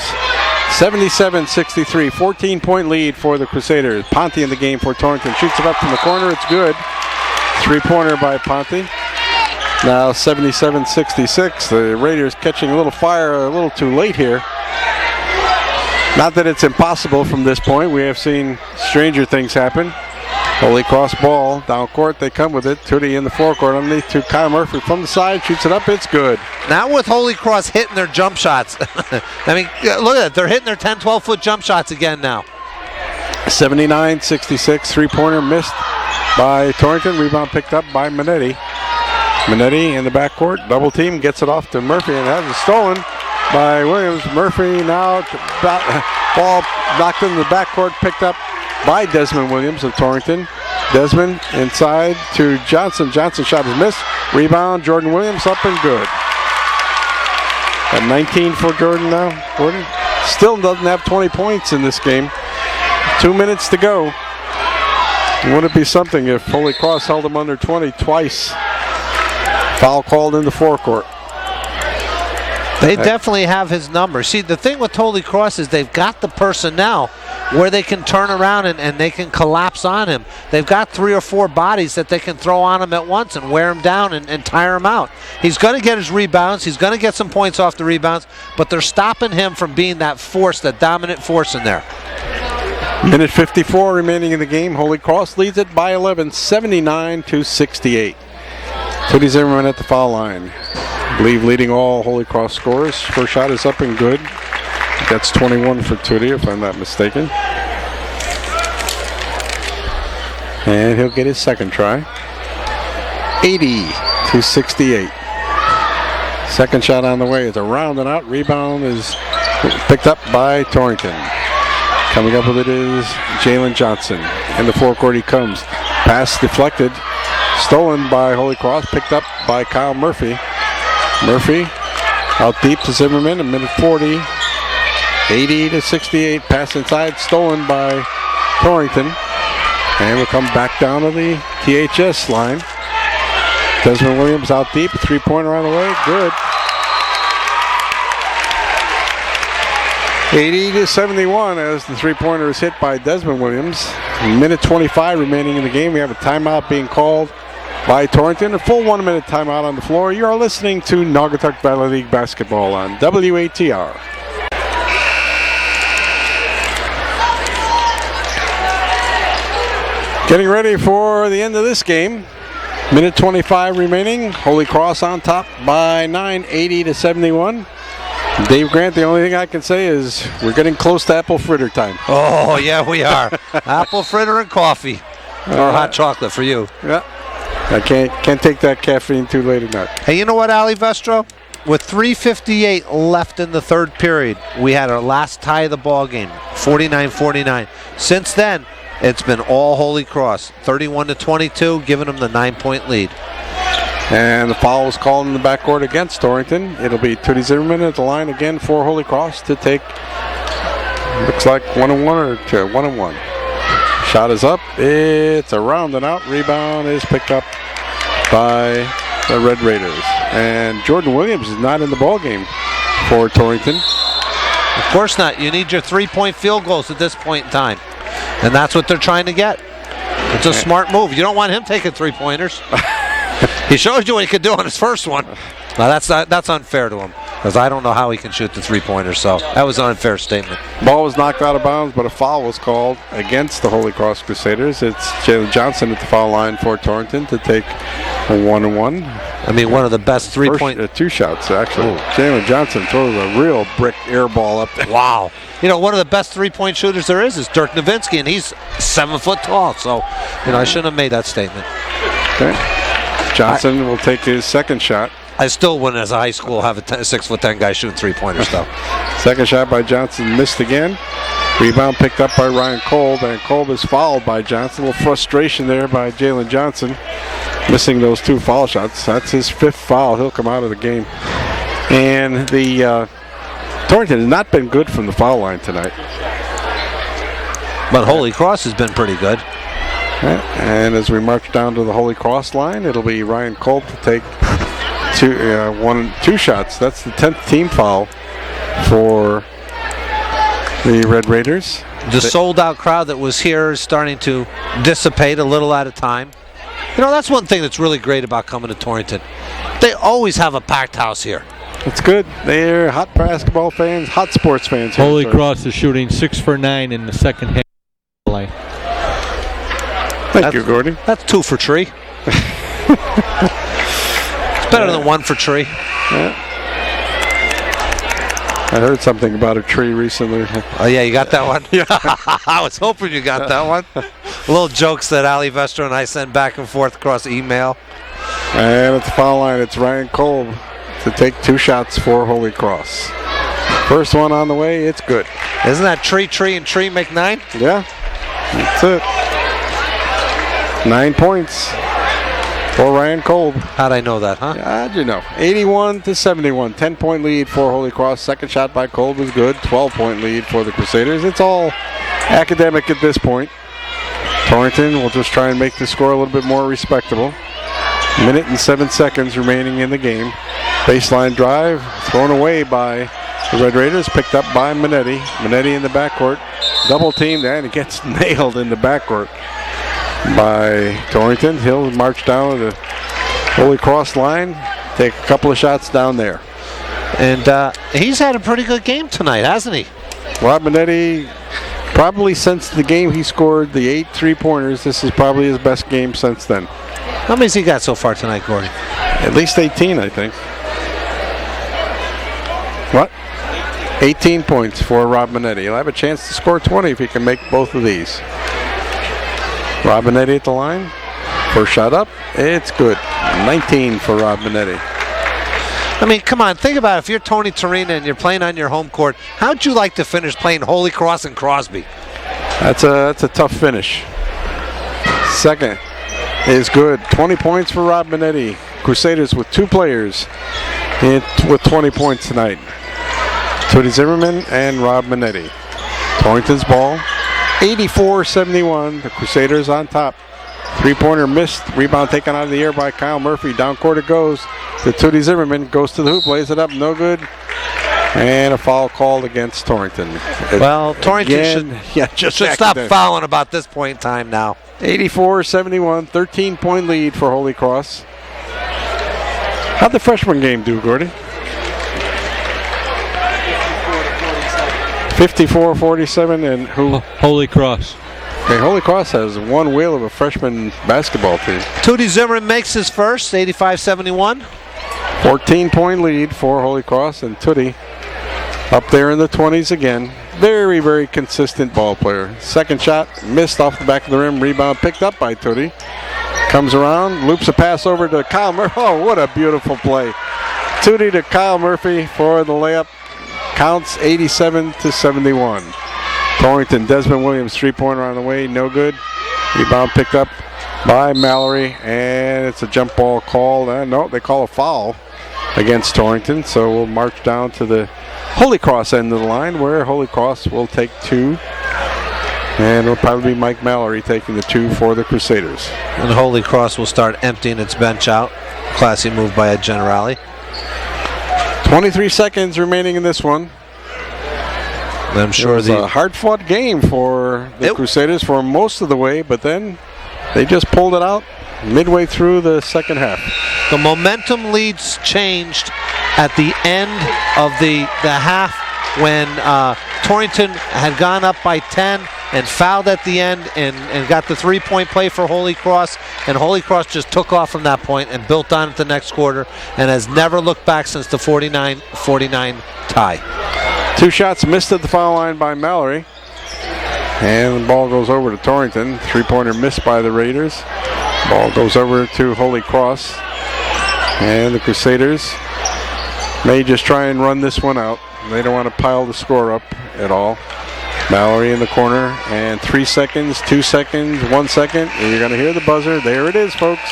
77-63, 14-point lead for the Crusaders. Ponte in the game for Torrington. Shoots it up from the corner. It's good. Three-pointer by Ponte. Now 77-66. The Raiders catching a little fire a little too late here. Not that it's impossible from this point. We have seen stranger things happen. Holy Cross ball down court. They come with it. Tootie in the forecourt underneath to Kyle Murphy from the side. Shoots it up. It's good. Now with Holy Cross hitting their jump shots. I mean, look at it. They're hitting their 10, 12-foot jump shots again now. 79-66. Three-pointer missed by Torrington. Rebound picked up by Minetti. Minetti in the backcourt. Double team. Gets it off to Murphy and has it stolen by Williams. Murphy now. Ball knocked into the backcourt. Picked up by Desmond Williams of Torrington. Desmond inside to Johnson. Johnson shot is missed. Rebound, Jordan Williams up and good. At 19 for Jordan now. Jordan still doesn't have 20 points in this game. 2 minutes to go. Wouldn't it be something if Holy Cross held him under 20 twice? Foul called in the forecourt. They definitely have his number. See, the thing with Holy Cross is they've got the personnel where they can turn around and they can collapse on him. They've got 3 or 4 bodies that they can throw on him at once and wear him down and tire him out. He's going to get his rebounds. He's going to get some points off the rebounds, but they're stopping him from being that force, that dominant force in there. Minute 54 remaining in the game. Holy Cross leads it by 11, 79-68. Tootie Zimmerman at the foul line. I believe leading all Holy Cross scorers. First shot is up and good. That's 21 for Tootie, if I'm not mistaken. And he'll get his second try. 80-68. Second shot on the way. It's a round and out. Rebound is picked up by Torrington. Coming up with it is Jalen Johnson. In the forecourt he comes. Pass deflected. Stolen by Holy Cross. Picked up by Kyle Murphy. Murphy out deep to Zimmerman. A minute 40. 80-68. Pass inside. Stolen by Torrington. And we'll come back down to the THS line. Desmond Williams out deep. Three-pointer on the way. Good. 80-71 as the three-pointer is hit by Desmond Williams. Minute 25 remaining in the game. We have a timeout being called by Torrington. A full 1 minute timeout on the floor. You are listening to Naugatuck Valley League basketball on WATR. Getting ready for the end of this game. Minute 25 remaining. Holy Cross on top by 9, 80-71. Dave Grant, the only thing I can say is we're getting close to apple fritter time. Oh, yeah, we are. Apple fritter and coffee. Or hot chocolate for you. Yeah. I can't take that caffeine too late at night. Hey, you know what, Ali Vestro? With 3:58 left in the third period, we had our last tie of the ball game, 49-49. Since then, it's been all Holy Cross, 31-22, giving them the 9-point lead. And the foul was called in the backcourt against Torrington. It'll be Tootie Zimmerman at the line again for Holy Cross to take, looks like 1-1 or 1-1. Shot is up. It's a round and out. Rebound is picked up by the Red Raiders. And Jordan Williams is not in the ball game for Torrington. Of course not. You need your 3-point field goals at this point in time. And that's what they're trying to get. It's a smart move. You don't want him taking 3-pointers. He showed you what he could do on his first one. Now that's unfair to him, because I don't know how he can shoot the 3-pointer, so that was an unfair statement. Ball was knocked out of bounds, but a foul was called against the Holy Cross Crusaders. It's Jalen Johnson at the foul line for Torrington to take a 1-1. I mean, one of the best 3-point... 2 shots, actually. Jalen Johnson throws a real brick air ball up there. Wow. You know, one of the best 3-point shooters there is Dirk Nowitzki, and he's 7 foot tall, so, I shouldn't have made that statement. Okay. Johnson will take his second shot. I still wouldn't, as a high school, have a 6'10" guy shooting 3-pointers, though. Second shot by Johnson missed again. Rebound picked up by Ryan Kolb, and Kolb is fouled by Johnson. A little frustration there by Jalen Johnson. missing those 2 foul shots. That's his 5th foul. He'll come out of the game. And the Torrington has not been good from the foul line tonight. But Holy Cross has been pretty good. And as we march down to the Holy Cross line, it'll be Ryan Kolb to take 2 shots. That's the 10th team foul for the Red Raiders. The sold-out crowd that was here is starting to dissipate a little at a time. You know, that's one thing that's really great about coming to Torrington. They always have a packed house here. It's good. They're hot basketball fans, hot sports fans. Holy Cross is shooting 6 for 9 in the second half. Line. Thank you, Gordy. That's 2 for Tree. It's better than 1 for Tree. Yeah. I heard something about a tree recently. Oh, yeah, you got that one? Yeah. I was hoping you got that one. Little jokes that Ali Vester and I sent back and forth across email. And at the foul line, it's Ryan Kolb to take 2 shots for Holy Cross. First one on the way, it's good. Isn't that tree, and tree make 9? Yeah, that's it. 9 points for Ryan Kolb. How'd I know that, huh? How'd you know? 81-71, 10-point lead for Holy Cross. Second shot by Kolb was good. 12-point lead for the Crusaders. It's all academic at this point. Torrington will just try and make the score a little bit more respectable. Minute and 7 seconds remaining in the game. Baseline drive thrown away by the Red Raiders, picked up by Minetti. Minetti in the backcourt, double teamed, and it gets nailed in the backcourt by Torrington. He'll march down to the Holy Cross line, take a couple of shots down there. And he's had a pretty good game tonight, hasn't he? Rob Minetti, probably since the game he scored the 8 3-pointers, this is probably his best game since then. How many's he got so far tonight, Gordy? At least 18, I think. What? 18 points for Rob Minetti. He'll have a chance to score 20 if he can make both of these. Rob Minetti at the line. First shot up. It's good. 19 for Rob Minetti. I mean, come on. Think about it. If you're Tony Torrington and you're playing on your home court, how'd you like to finish playing Holy Cross and Crosby? That's a tough finish. Second is good. 20 points for Rob Minetti. Crusaders with 2 players with 20 points tonight. Tootie Zimmerman and Rob Minetti. Torrington's ball. 84-71. The Crusaders on top. 3-pointer missed. Rebound taken out of the air by Kyle Murphy. Down court it goes to Tootie Zimmerman. Goes to the hoop. Lays it up. No good. And a foul called against Torrington. Well, Torrington should stop fouling about this point in time now. 84-71. 13-point lead for Holy Cross. How'd the freshman game do, Gordy? 54-47, and who? Holy Cross. Okay, Holy Cross has one whale of a freshman basketball team. Tootie Zimmerman makes his first, 85-71. 14-point lead for Holy Cross, and Tootie up there in the 20s again. Very, very consistent ball player. Second shot missed off the back of the rim. Rebound picked up by Tootie. Comes around, loops a pass over to Kyle Murphy. Oh, what a beautiful play. Tootie to Kyle Murphy for the layup. Counts 87-71. Torrington, Desmond Williams, 3-pointer on the way, no good. Rebound picked up by Mallory, and it's a jump ball called. No, they call a foul against Torrington, so we'll march down to the Holy Cross end of the line, where Holy Cross will take 2. And it'll probably be Mike Mallory taking the 2 for the Crusaders. And Holy Cross will start emptying its bench out. Classy move by Ed Generali. 23 seconds remaining in this one. And I'm sure it was a hard-fought game for the Crusaders for most of the way, but then they just pulled it out midway through the second half. The momentum leads changed at the end of the half when Torrington had gone up by 10 and fouled at the end and got the 3-point play for Holy Cross, and Holy Cross just took off from that point and built on it the next quarter and has never looked back since the 49-49 tie. 2 shots missed at the foul line by Mallory, and the ball goes over to Torrington. 3-pointer missed by the Raiders. Ball goes over to Holy Cross, and the Crusaders may just try and run this one out. They don't want to pile the score up at all. Mallory in the corner, and 3 seconds, 2 seconds, 1 second, and you're going to hear the buzzer. There it is, folks.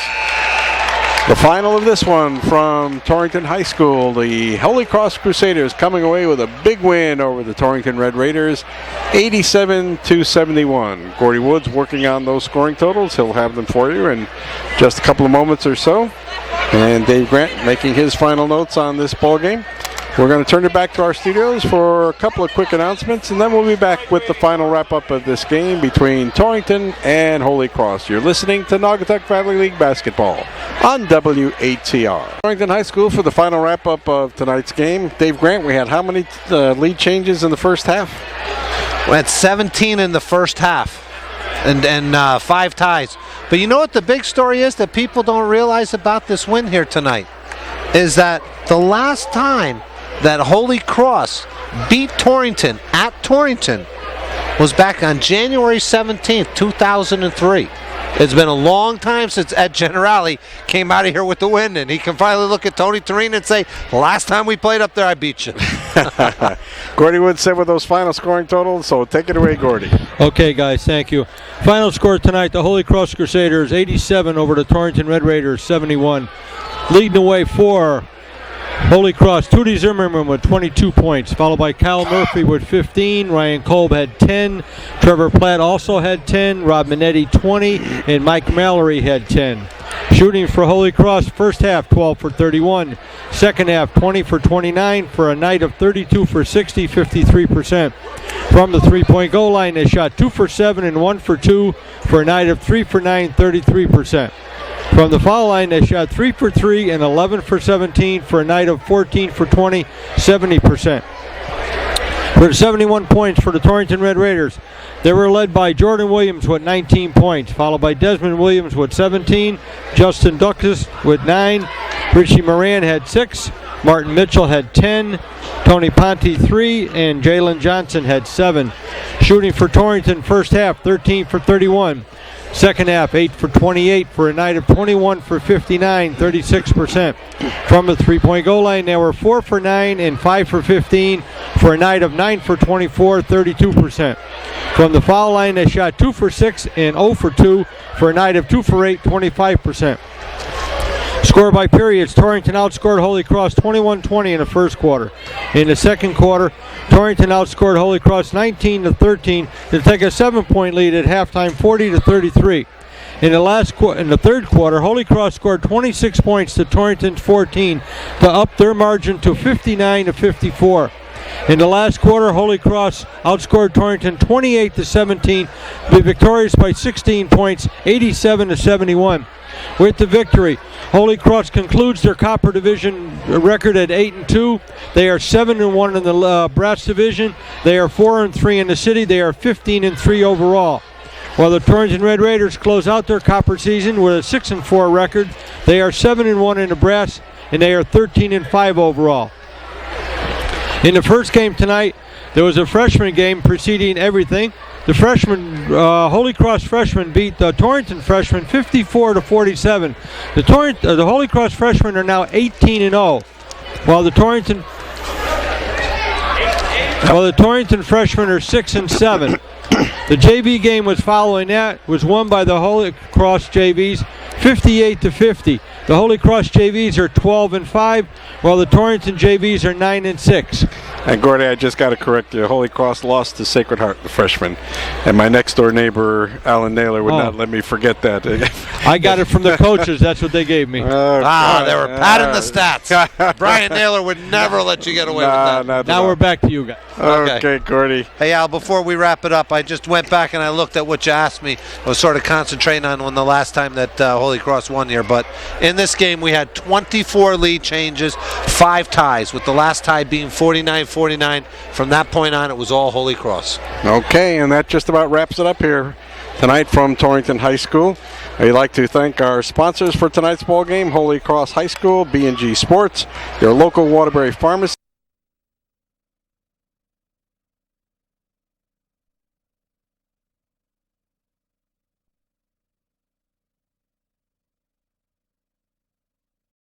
The final of this one from Torrington High School, the Holy Cross Crusaders coming away with a big win over the Torrington Red Raiders, 87-71. Gordy Woods working on those scoring totals. He'll have them for you in just a couple of moments or so. And Dave Grant making his final notes on this ball game. We're going to turn it back to our studios for a couple of quick announcements, and then we'll be back with the final wrap-up of this game between Torrington and Holy Cross. You're listening to Naugatuck Valley League Basketball on WATR. Torrington High School for the final wrap-up of tonight's game. Dave Grant, we had how many lead changes in the first half? We had 17 in the first half and 5 ties. But you know what the big story is that people don't realize about this win here tonight? Is that the last time that Holy Cross beat Torrington at Torrington was back on January 17th, 2003. It's been a long time since Ed Generali came out of here with the win, and he can finally look at Tony Torrington and say, last time we played up there, I beat you. Gordy Wood said with those final scoring totals, so take it away, Gordy. Okay, guys, thank you. Final score tonight, the Holy Cross Crusaders, 87 over the Torrington Red Raiders, 71. Leading the way for Holy Cross, Tootie Zimmerman with 22 points, followed by Kyle Murphy with 15. Ryan Kolb had 10. Trevor Platt also had 10. Rob Minetti 20. And Mike Mallory had 10. Shooting for Holy Cross, first half 12 for 31. Second half 20 for 29 for a night of 32 for 60, 53%. From the three-point goal line, they shot 2 for 7 and 1 for 2 for a night of 3 for 9, 33%. From the foul line, they shot 3 for 3 and 11 for 17 for a night of 14 for 20, 70%. For 71 points for the Torrington Red Raiders, they were led by Jordan Williams with 19 points, followed by Desmond Williams with 17, Justin Duckus with 9, Richie Moran had 6, Martin Mitchell had 10, Tony Ponte 3, and Jalen Johnson had 7. Shooting for Torrington first half, 13 for 31. Second half, 8 for 28 for a night of 21 for 59, 36%. From the three-point goal line, they were 4 for 9 and 5 for 15 for a night of 9 for 24, 32%. From the foul line, they shot 2 for 6 and 0 for 2 for a night of 2 for 8, 25%. Score by periods, Torrington outscored Holy Cross 21-20 in the first quarter. In the second quarter, Torrington outscored Holy Cross 19-13 to take a 7-point lead at halftime, 40-33. In the third quarter, Holy Cross scored 26 points to Torrington's 14 to up their margin to 59-54. In the last quarter, Holy Cross outscored Torrington 28-17, be victorious by 16 points, 87-71. With the victory, Holy Cross concludes their Copper Division record at 8-2. They are 7-1 in the Brass Division. They are 4-3 in the city. They are 15-3 overall. While the Torrington Red Raiders close out their Copper season with a 6-4 record, they are 7-1 in the Brass, and they are 13-5 overall. In the first game tonight, there was a freshman game preceding everything. The Holy Cross freshmen beat the Torrington freshmen 54-47. The Holy Cross freshmen are now 18-0, while the Torrington freshmen are 6-7. The JV game was following that, was won by the Holy Cross JVs 58-50. The Holy Cross JVs are 12-5, while the Torrington JVs are 9-6. And Gordy, I just got to correct you. Holy Cross lost to Sacred Heart, the freshman. And my next door neighbor, Alan Naylor, would not let me forget that. I got it from the coaches. That's what they gave me. They were padding the stats. Brian Naylor would never let you get away with that. Now we're back to you guys. Okay, Gordy. Hey, Al, before we wrap it up, I just went back and I looked at what you asked me. I was sort of concentrating on when the last time that Holy Cross won here. But in this game, we had 24 lead changes, 5 ties, with the last tie being 49-49. From that point on, it was all Holy Cross. Okay, and that just about wraps it up here tonight from Torrington High School. I'd like to thank our sponsors for tonight's ball game, Holy Cross High School, B&G Sports, your local Waterbury Pharmacy.